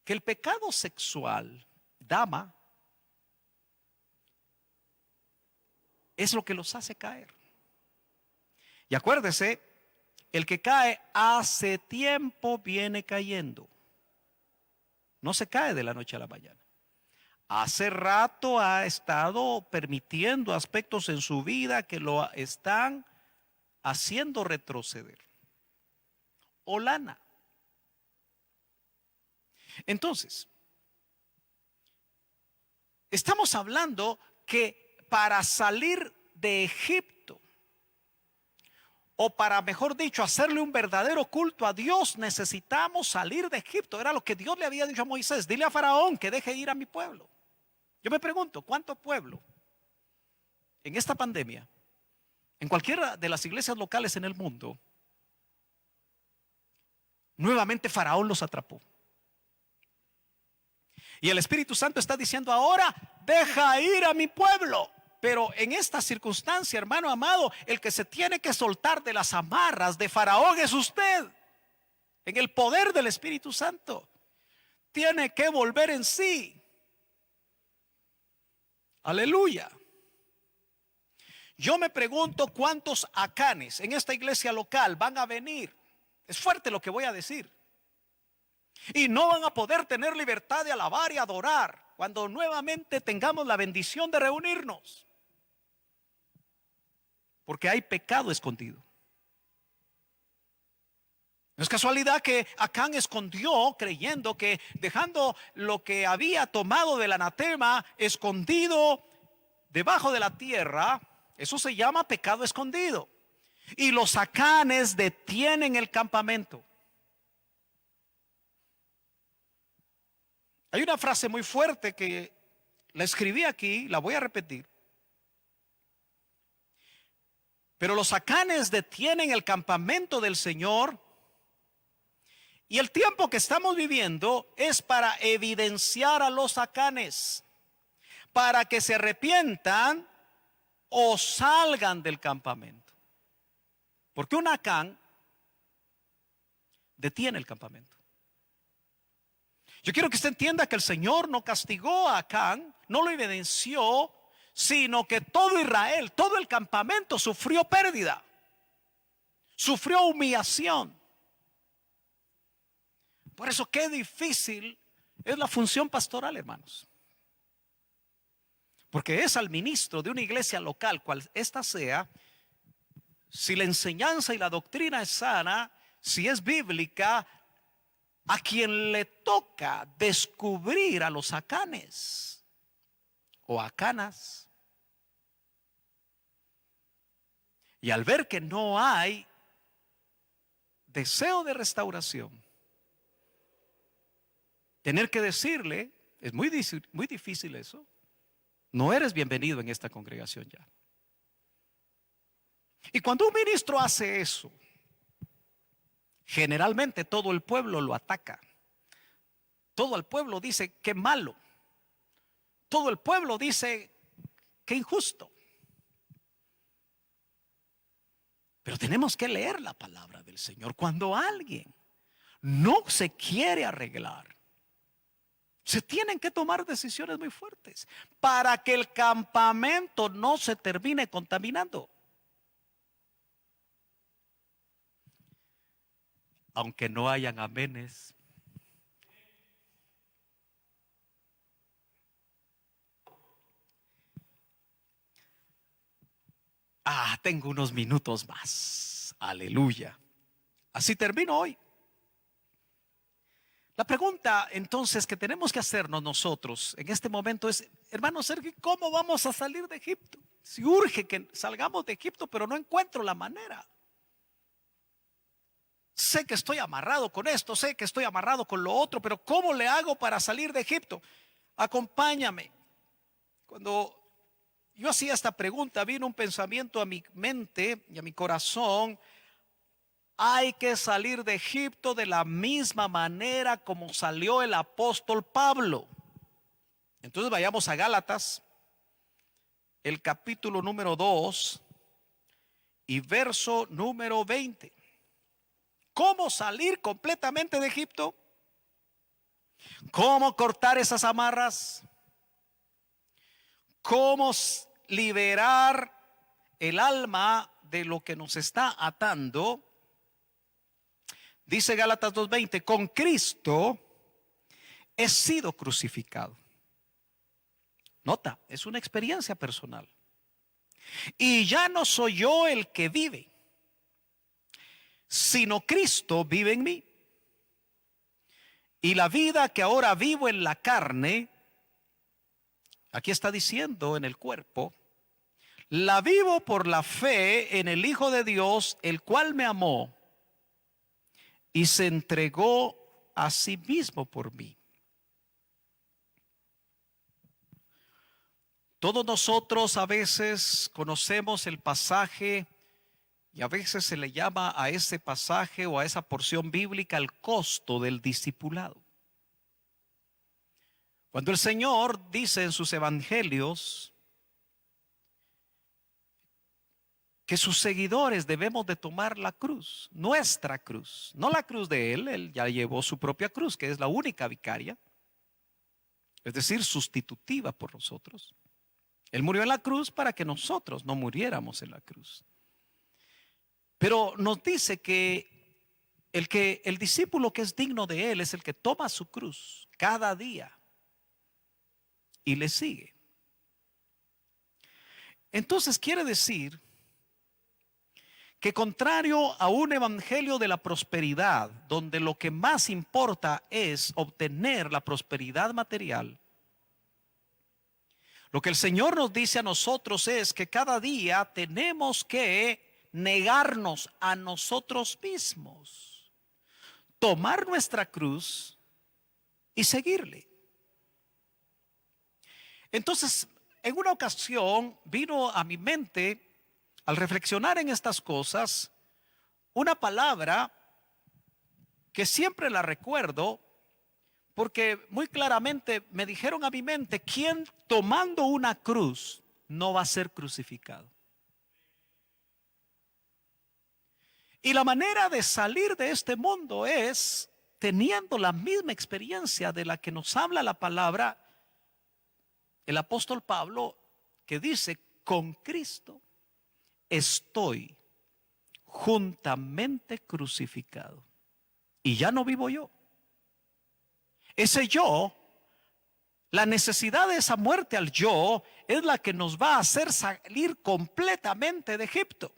que el pecado sexual, dama, es lo que los hace caer. Y acuérdese, el que cae hace tiempo viene cayendo. No se cae de la noche a la mañana. Hace rato ha estado permitiendo aspectos en su vida que lo están haciendo retroceder. O lana. Entonces, estamos hablando que para salir de Egipto, o para, mejor dicho, hacerle un verdadero culto a Dios, necesitamos salir de Egipto. Era lo que Dios le había dicho a Moisés: dile a Faraón que deje ir a mi pueblo. Yo me pregunto, ¿cuánto pueblo en esta pandemia, en cualquiera de las iglesias locales en el mundo, nuevamente Faraón los atrapó? Y el Espíritu Santo está diciendo ahora: deja ir a mi pueblo. Pero en esta circunstancia, hermano amado, el que se tiene que soltar de las amarras de Faraón es usted. En el poder del Espíritu Santo tiene que volver en sí. Aleluya. Yo me pregunto cuántos acanes en esta iglesia local van a venir. Es fuerte lo que voy a decir. Y no van a poder tener libertad de alabar y adorar cuando nuevamente tengamos la bendición de reunirnos. Porque hay pecado escondido. No es casualidad que Acán escondió, creyendo que dejando lo que había tomado del anatema escondido debajo de la tierra, eso se llama pecado escondido. Y los acanes detienen el campamento. Hay una frase muy fuerte que la escribí aquí, la voy a repetir. Pero los acanes detienen el campamento del Señor. Y el tiempo que estamos viviendo es para evidenciar a los acanes, para que se arrepientan o salgan del campamento. Porque un acán detiene el campamento. Yo quiero que usted entienda que el Señor no castigó a Acán, no lo evidenció, sino que todo Israel, todo el campamento sufrió pérdida, sufrió humillación. Por eso qué difícil es la función pastoral, hermanos. Porque es al ministro de una iglesia local, cual ésta sea, si la enseñanza y la doctrina es sana, si es bíblica, a quien le toca descubrir a los acanes o acanas. Y al ver que no hay deseo de restauración, tener que decirle, es muy difícil eso, no eres bienvenido en esta congregación ya. Y cuando un ministro hace eso, generalmente todo el pueblo lo ataca. Todo el pueblo dice qué malo. Todo el pueblo dice qué injusto. Pero tenemos que leer la palabra del Señor. Cuando alguien no se quiere arreglar, se tienen que tomar decisiones muy fuertes para que el campamento no se termine contaminando. Aunque no hayan amenes. Tengo unos minutos más. Aleluya. Así termino hoy. La pregunta entonces que tenemos que hacernos nosotros en este momento es, hermano Sergio, ¿cómo vamos a salir de Egipto? Si urge que salgamos de Egipto, pero no encuentro la manera. Sé que estoy amarrado con esto, sé que estoy amarrado con lo otro, pero ¿cómo le hago para salir de Egipto? Acompáñame. Cuando yo hacía esta pregunta, vino un pensamiento a mi mente y a mi corazón. Hay que salir de Egipto de la misma manera como salió el apóstol Pablo. Entonces vayamos a Gálatas, el capítulo número 2 y verso número 20. ¿Cómo salir completamente de Egipto? ¿Cómo cortar esas amarras? ¿Cómo liberar el alma de lo que nos está atando? Dice Gálatas 2:20, con Cristo he sido crucificado. Nota, es una experiencia personal. Y ya no soy yo el que vive, sino Cristo vive en mí. Y la vida que ahora vivo en la carne, aquí está diciendo en el cuerpo, la vivo por la fe en el Hijo de Dios, el cual me amó y se entregó a sí mismo por mí. Todos nosotros a veces conocemos el pasaje y a veces se le llama a ese pasaje o a esa porción bíblica el costo del discipulado. Cuando el Señor dice en sus evangelios que sus seguidores debemos de tomar la cruz, nuestra cruz, no la cruz de él ya llevó su propia cruz, que es la única vicaria, es decir, sustitutiva por nosotros. Él murió en la cruz para que nosotros no muriéramos en la cruz. Pero nos dice que el discípulo que es digno de él es el que toma su cruz cada día y le sigue. Entonces quiere decir que contrario a un evangelio de la prosperidad, donde lo que más importa es obtener la prosperidad material, lo que el Señor nos dice a nosotros es que cada día tenemos que negarnos a nosotros mismos, tomar nuestra cruz y seguirle. Entonces, en una ocasión vino a mi mente, al reflexionar en estas cosas, una palabra que siempre la recuerdo, porque muy claramente me dijeron a mi mente, ¿quién tomando una cruz no va a ser crucificado? Y la manera de salir de este mundo es teniendo la misma experiencia de la que nos habla la palabra el apóstol Pablo, que dice, con Cristo estoy juntamente crucificado. Y ya no vivo yo. Ese yo, la necesidad de esa muerte al yo, es la que nos va a hacer salir completamente de Egipto.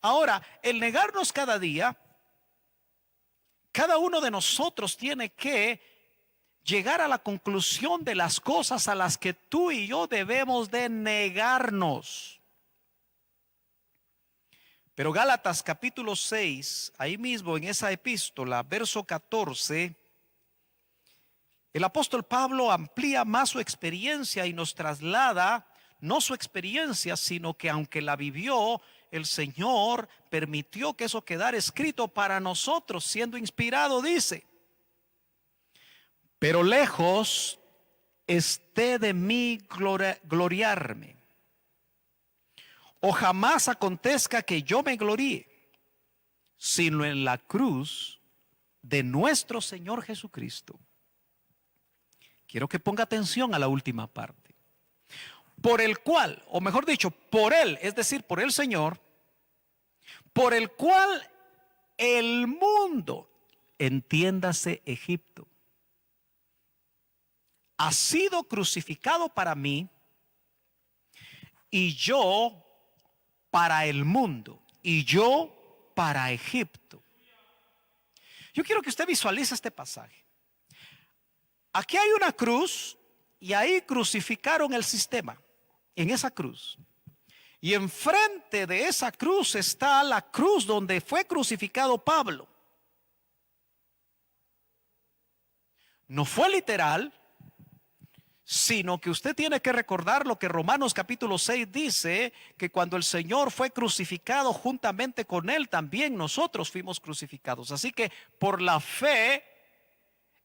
Ahora, el negarnos cada día, cada uno de nosotros tiene que llegar a la conclusión de las cosas a las que tú y yo debemos de negarnos. Pero Gálatas capítulo 6, ahí mismo en esa epístola, verso 14, el apóstol Pablo amplía más su experiencia y nos traslada no su experiencia, sino que aunque la vivió, el Señor permitió que eso quedara escrito para nosotros, siendo inspirado, dice: pero lejos esté de mí gloriarme, o jamás acontezca que yo me gloríe, sino en la cruz de nuestro Señor Jesucristo. Quiero que ponga atención a la última parte. Por el cual, o mejor dicho, por Él, es decir, por el Señor, por el cual el mundo, entiéndase Egipto, ha sido crucificado para mí, y yo para el mundo, y yo para Egipto. Yo quiero que usted visualice este pasaje. Aquí hay una cruz y ahí crucificaron el sistema, en esa cruz. Y enfrente de esa cruz está la cruz donde fue crucificado Pablo. No fue literal, sino que usted tiene que recordar lo que Romanos capítulo 6 dice, que cuando el Señor fue crucificado, juntamente con Él también nosotros fuimos crucificados. Así que por la fe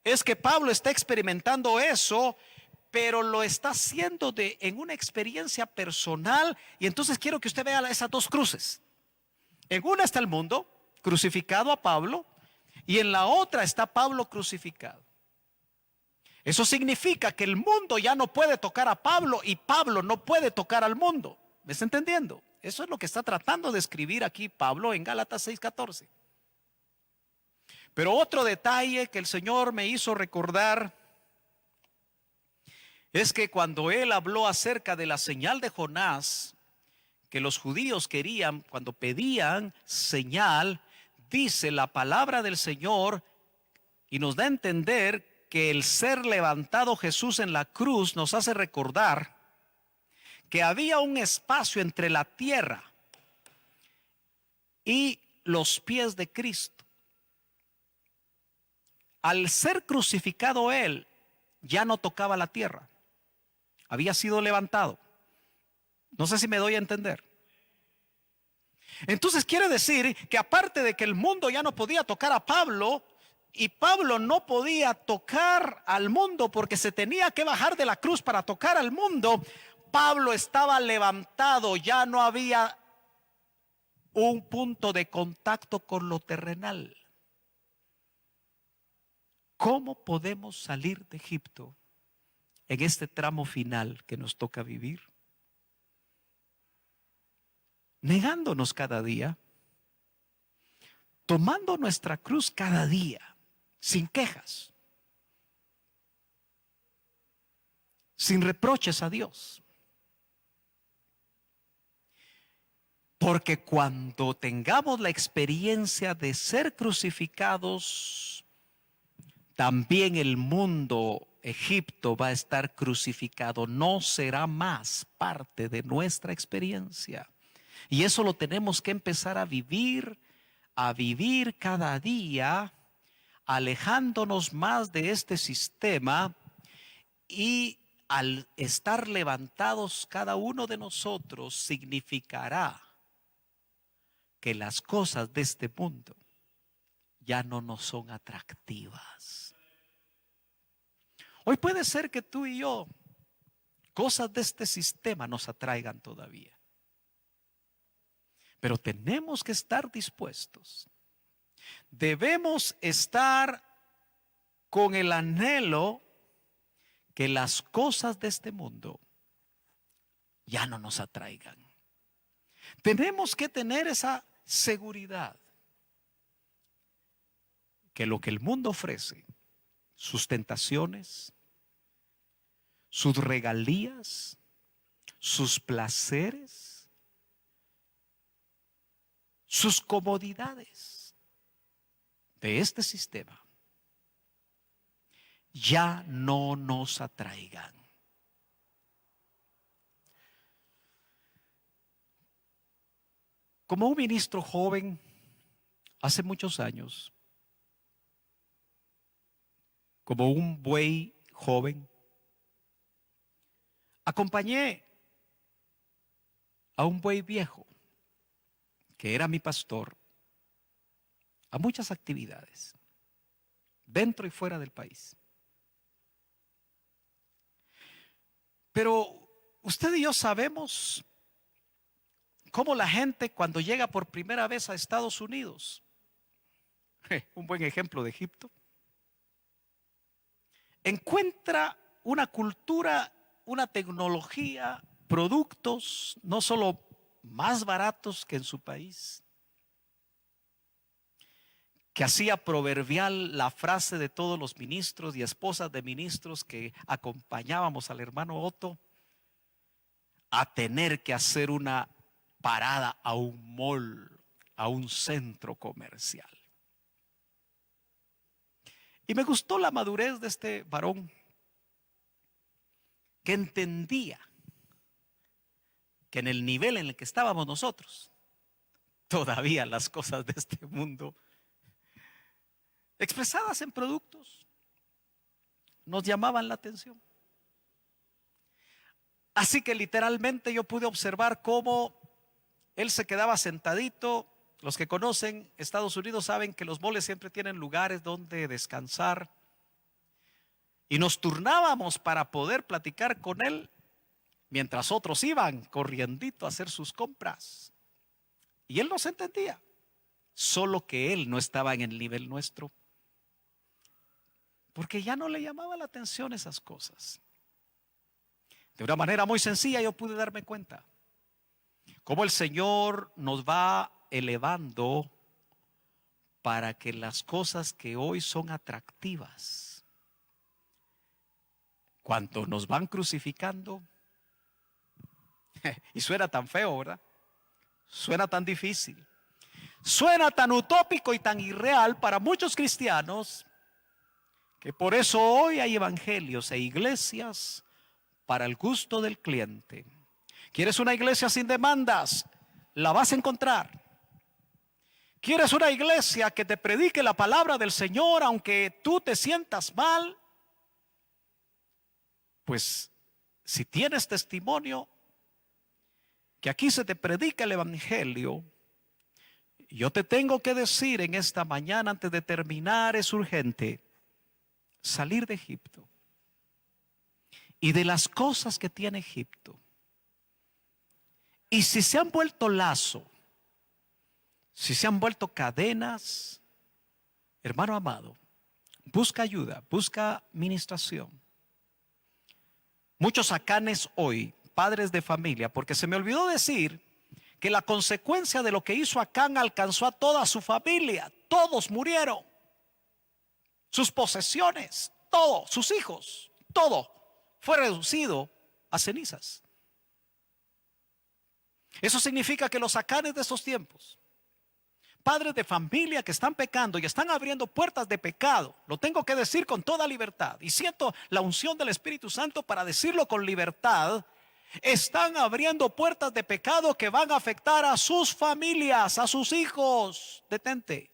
es que Pablo está experimentando eso, pero lo está haciendo en una experiencia personal. Y entonces quiero que usted vea esas dos cruces. En una está el mundo crucificado a Pablo, y en la otra está Pablo crucificado. Eso significa que el mundo ya no puede tocar a Pablo y Pablo no puede tocar al mundo. ¿Me está entendiendo? Eso es lo que está tratando de escribir aquí Pablo en Gálatas 6:14. Pero otro detalle que el Señor me hizo recordar es que cuando Él habló acerca de la señal de Jonás, que los judíos querían, cuando pedían señal, dice la palabra del Señor y nos da a entender que el ser levantado Jesús en la cruz nos hace recordar que había un espacio entre la tierra y los pies de Cristo. Al ser crucificado Él, ya no tocaba la tierra, había sido levantado. No sé si me doy a entender. Entonces quiere decir que aparte de que el mundo ya no podía tocar a Pablo, y Pablo no podía tocar al mundo porque se tenía que bajar de la cruz para tocar al mundo, Pablo estaba levantado, ya no había un punto de contacto con lo terrenal. ¿Cómo podemos salir de Egipto en este tramo final que nos toca vivir? Negándonos cada día, tomando nuestra cruz cada día, sin quejas, sin reproches a Dios. Porque cuando tengamos la experiencia de ser crucificados, también el mundo, Egipto, va a estar crucificado. No será más parte de nuestra experiencia. Y eso lo tenemos que empezar a vivir cada día, alejándonos más de este sistema, y al estar levantados cada uno de nosotros significará que las cosas de este mundo ya no nos son atractivas. Hoy puede ser que tú y yo, cosas de este sistema nos atraigan todavía, pero tenemos que estar dispuestos. Debemos estar con el anhelo que las cosas de este mundo ya no nos atraigan. Tenemos que tener esa seguridad que lo que el mundo ofrece, sus tentaciones, sus regalías, sus placeres, sus comodidades de este sistema, ya no nos atraigan. Como un ministro joven, hace muchos años, como un buey joven, acompañé a un buey viejo, que era mi pastor, a muchas actividades, dentro y fuera del país. Pero usted y yo sabemos cómo la gente cuando llega por primera vez a Estados Unidos, un buen ejemplo de Egipto, encuentra una cultura, una tecnología, productos no solo más baratos que en su país, que hacía proverbial la frase de todos los ministros y esposas de ministros que acompañábamos al hermano Otto a tener que hacer una parada a un mall, a un centro comercial. Y me gustó la madurez de este varón, que entendía que en el nivel en el que estábamos nosotros, todavía las cosas de este mundo, expresadas en productos, nos llamaban la atención. Así que literalmente yo pude observar cómo él se quedaba sentadito. Los que conocen Estados Unidos saben que los moles siempre tienen lugares donde descansar. Y nos turnábamos para poder platicar con él mientras otros iban corriendito a hacer sus compras. Y él nos entendía, solo que él no estaba en el nivel nuestro, porque ya no le llamaba la atención esas cosas. De una manera muy sencilla yo pude darme cuenta cómo el Señor nos va elevando para que las cosas que hoy son atractivas, cuando nos van crucificando, y suena tan feo, ¿verdad? Suena tan difícil, suena tan utópico y tan irreal para muchos cristianos, que por eso hoy hay evangelios e iglesias para el gusto del cliente. ¿Quieres una iglesia sin demandas? La vas a encontrar. ¿Quieres una iglesia que te predique la palabra del Señor aunque tú te sientas mal? Pues si tienes testimonio que aquí se te predica el evangelio, yo te tengo que decir en esta mañana, antes de terminar, es urgente salir de Egipto y de las cosas que tiene Egipto. Y si se han vuelto lazo, si se han vuelto cadenas, hermano amado, busca ayuda, busca ministración. Muchos acanes hoy, padres de familia, porque se me olvidó decir que la consecuencia de lo que hizo Acán alcanzó a toda su familia. Todos murieron, sus posesiones, todo, sus hijos, todo fue reducido a cenizas. Eso significa que los Acanes de estos tiempos, padres de familia que están pecando y están abriendo puertas de pecado, lo tengo que decir con toda libertad, y siento la unción del Espíritu Santo para decirlo con libertad, están abriendo puertas de pecado que van a afectar a sus familias, a sus hijos. Detente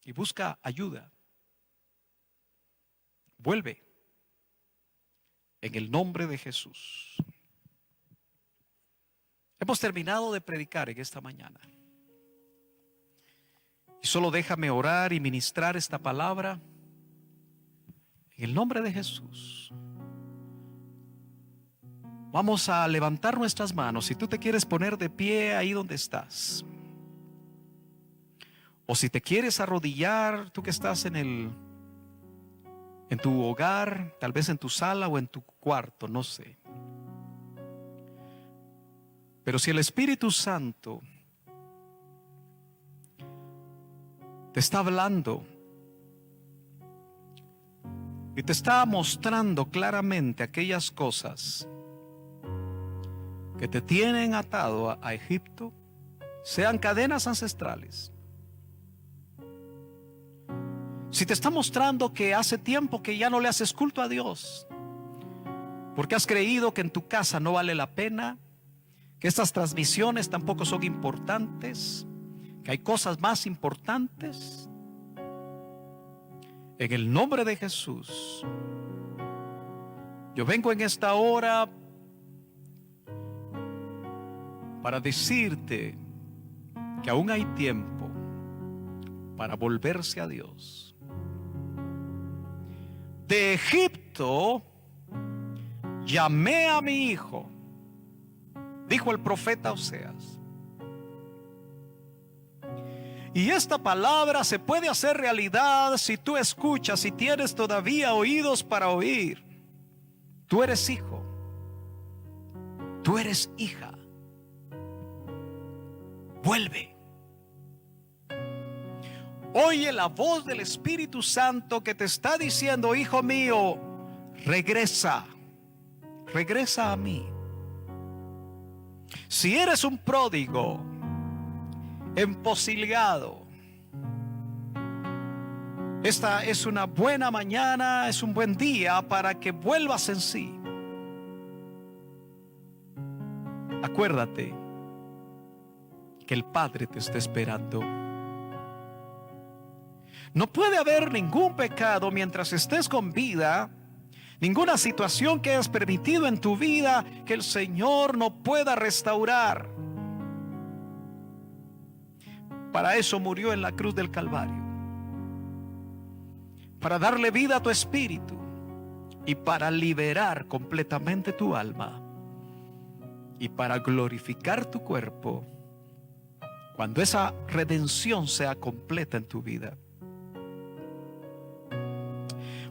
y busca ayuda. Vuelve en el nombre de Jesús. Hemos terminado de predicar en esta mañana. Y solo déjame orar y ministrar esta palabra en el nombre de Jesús. Vamos a levantar nuestras manos. Si tú te quieres poner de pie ahí donde estás, o si te quieres arrodillar, tú que estás en tu hogar, tal vez en tu sala o en tu cuarto, no sé. Pero si el Espíritu Santo te está hablando y te está mostrando claramente aquellas cosas que te tienen atado a Egipto, sean cadenas ancestrales. Si te está mostrando que hace tiempo que ya no le haces culto a Dios, porque has creído que en tu casa no vale la pena, que estas transmisiones tampoco son importantes, que hay cosas más importantes. En el nombre de Jesús, yo vengo en esta hora para decirte que aún hay tiempo para volverse a Dios. De Egipto llamé a mi hijo, dijo el profeta Oseas. Y esta palabra se puede hacer realidad si tú escuchas, si tienes todavía oídos para oír. Tú eres hijo, tú eres hija. Vuelve. Oye la voz del Espíritu Santo que te está diciendo: hijo mío, regresa, regresa a mí. Si eres un pródigo, emposilgado, esta es una buena mañana, es un buen día para que vuelvas en sí. Acuérdate que el Padre te está esperando. No puede haber ningún pecado mientras estés con vida, ninguna situación que hayas permitido en tu vida que el Señor no pueda restaurar. Para eso murió en la cruz del Calvario, para darle vida a tu espíritu y para liberar completamente tu alma y para glorificar tu cuerpo cuando esa redención sea completa en tu vida.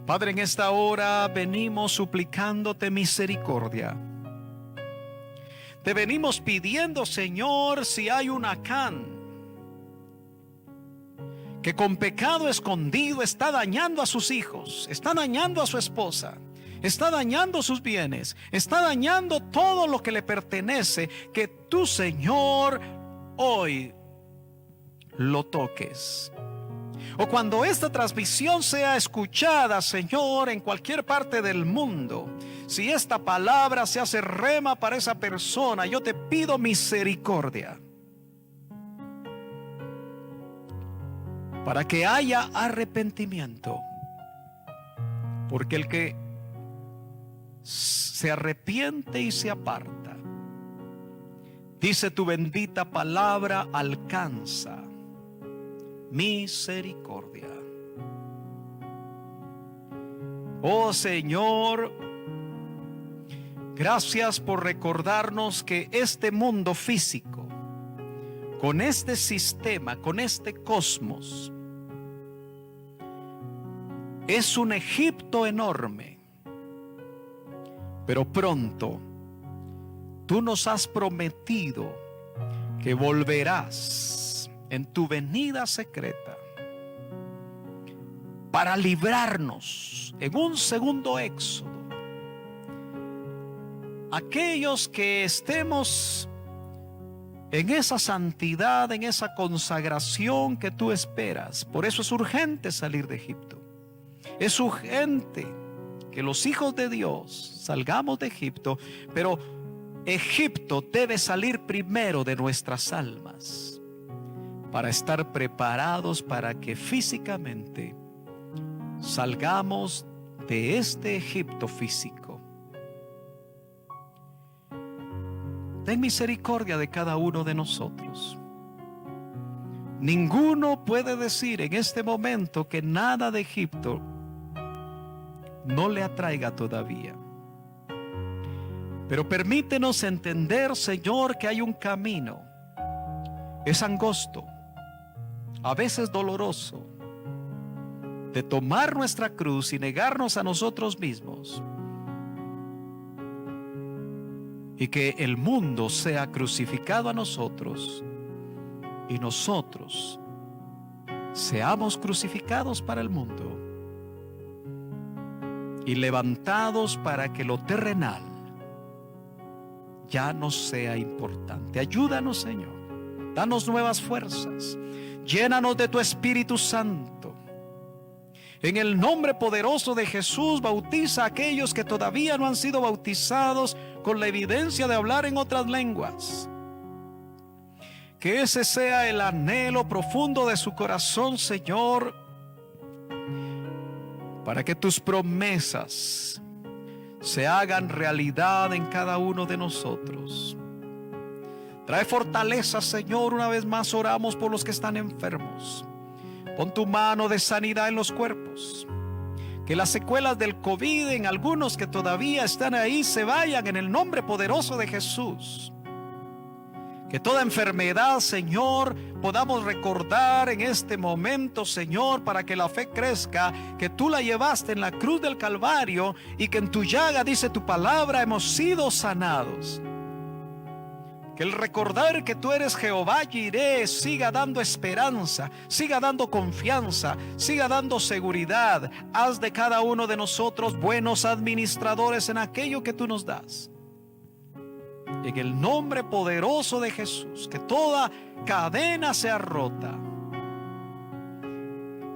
Padre, en esta hora venimos suplicándote misericordia. Te venimos pidiendo, Señor, si hay un Acán que con pecado escondido está dañando a sus hijos, está dañando a su esposa, está dañando sus bienes, está dañando todo lo que le pertenece, que tú, Señor, hoy lo toques. O cuando esta transmisión sea escuchada, Señor, en cualquier parte del mundo, si esta palabra se hace rema para esa persona, yo te pido misericordia, para que haya arrepentimiento. Porque el que se arrepiente y se aparta, dice tu bendita palabra, alcanza misericordia. Oh Señor, gracias por recordarnos que este mundo físico, con este sistema, con este cosmos, es un Egipto enorme. Pero pronto tú nos has prometido que volverás en tu venida secreta para librarnos en un segundo éxodo. Aquellos que estemos en esa santidad, en esa consagración que tú esperas. Por eso es urgente salir de Egipto. Es urgente que los hijos de Dios salgamos de Egipto, pero Egipto debe salir primero de nuestras almas, para estar preparados para que físicamente salgamos de este Egipto físico. Ten misericordia de cada uno de nosotros. Ninguno puede decir en este momento que nada de Egipto no le atraiga todavía. Pero permítenos entender, Señor, que hay un camino. Es angosto, a veces doloroso, de tomar nuestra cruz y negarnos a nosotros mismos, y que el mundo sea crucificado a nosotros y nosotros seamos crucificados para el mundo y levantados para que lo terrenal ya no sea importante. Ayúdanos, Señor. Danos nuevas fuerzas. Llénanos de tu Espíritu Santo. En el nombre poderoso de Jesús, bautiza a aquellos que todavía no han sido bautizados con la evidencia de hablar en otras lenguas. Que ese sea el anhelo profundo de su corazón, Señor, para que tus promesas se hagan realidad en cada uno de nosotros. Trae fortaleza, Señor. Una vez más oramos por los que están enfermos. Pon tu mano de sanidad en los cuerpos. Que las secuelas del COVID en algunos que todavía están ahí se vayan en el nombre poderoso de Jesús. Que toda enfermedad, Señor, podamos recordar en este momento, Señor, para que la fe crezca, que tú la llevaste en la cruz del Calvario y que en tu llaga, dice tu palabra, hemos sido sanados. Que el recordar que tú eres Jehová Jireh siga dando esperanza, siga dando confianza, siga dando seguridad. Haz de cada uno de nosotros buenos administradores en aquello que tú nos das. En el nombre poderoso de Jesús, que toda cadena sea rota.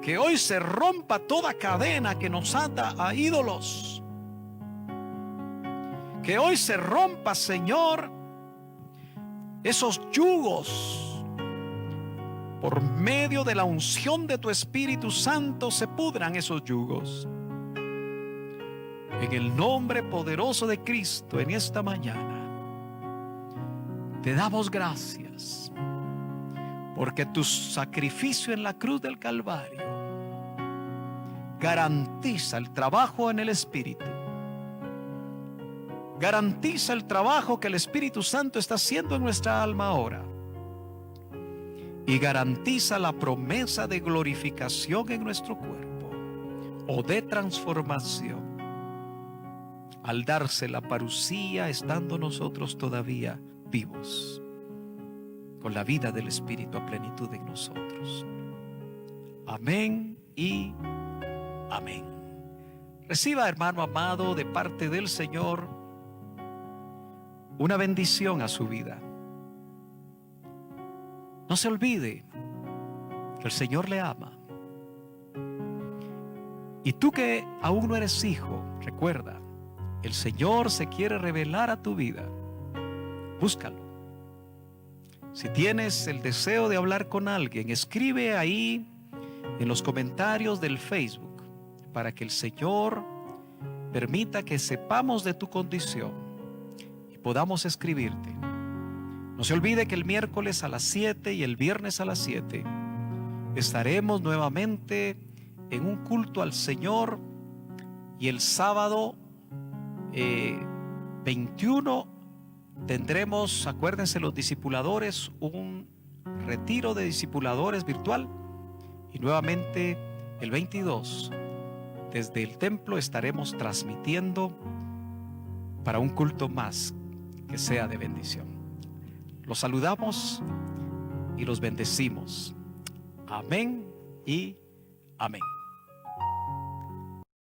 Que hoy se rompa toda cadena que nos ata a ídolos. Que hoy se rompa, Señor, esos yugos. Por medio de la unción de tu Espíritu Santo se pudran esos yugos. En el nombre poderoso de Cristo, en esta mañana te damos gracias, porque tu sacrificio en la cruz del Calvario garantiza el trabajo en el Espíritu. Garantiza el trabajo que el Espíritu Santo está haciendo en nuestra alma ahora. Y garantiza la promesa de glorificación en nuestro cuerpo o de transformación al darse la parucía estando nosotros todavía vivos, con la vida del Espíritu a plenitud en nosotros. Amén y amén. Reciba, hermano amado, de parte del Señor una bendición a su vida. No se olvide que el Señor le ama. Y tú que aún no eres hijo, recuerda, el Señor se quiere revelar a tu vida. Búscalo. Si tienes el deseo de hablar con alguien, escribe ahí en los comentarios del Facebook para que el Señor permita que sepamos de tu condición y podamos escribirte. No se olvide que el miércoles a las 7 y el viernes a las 7 estaremos nuevamente en un culto al Señor, y el sábado 21 tendremos, acuérdense los discipuladores, un retiro de discipuladores virtual, y nuevamente el 22 desde el templo estaremos transmitiendo para un culto más que sea de bendición. Los saludamos y los bendecimos. Amén y amén.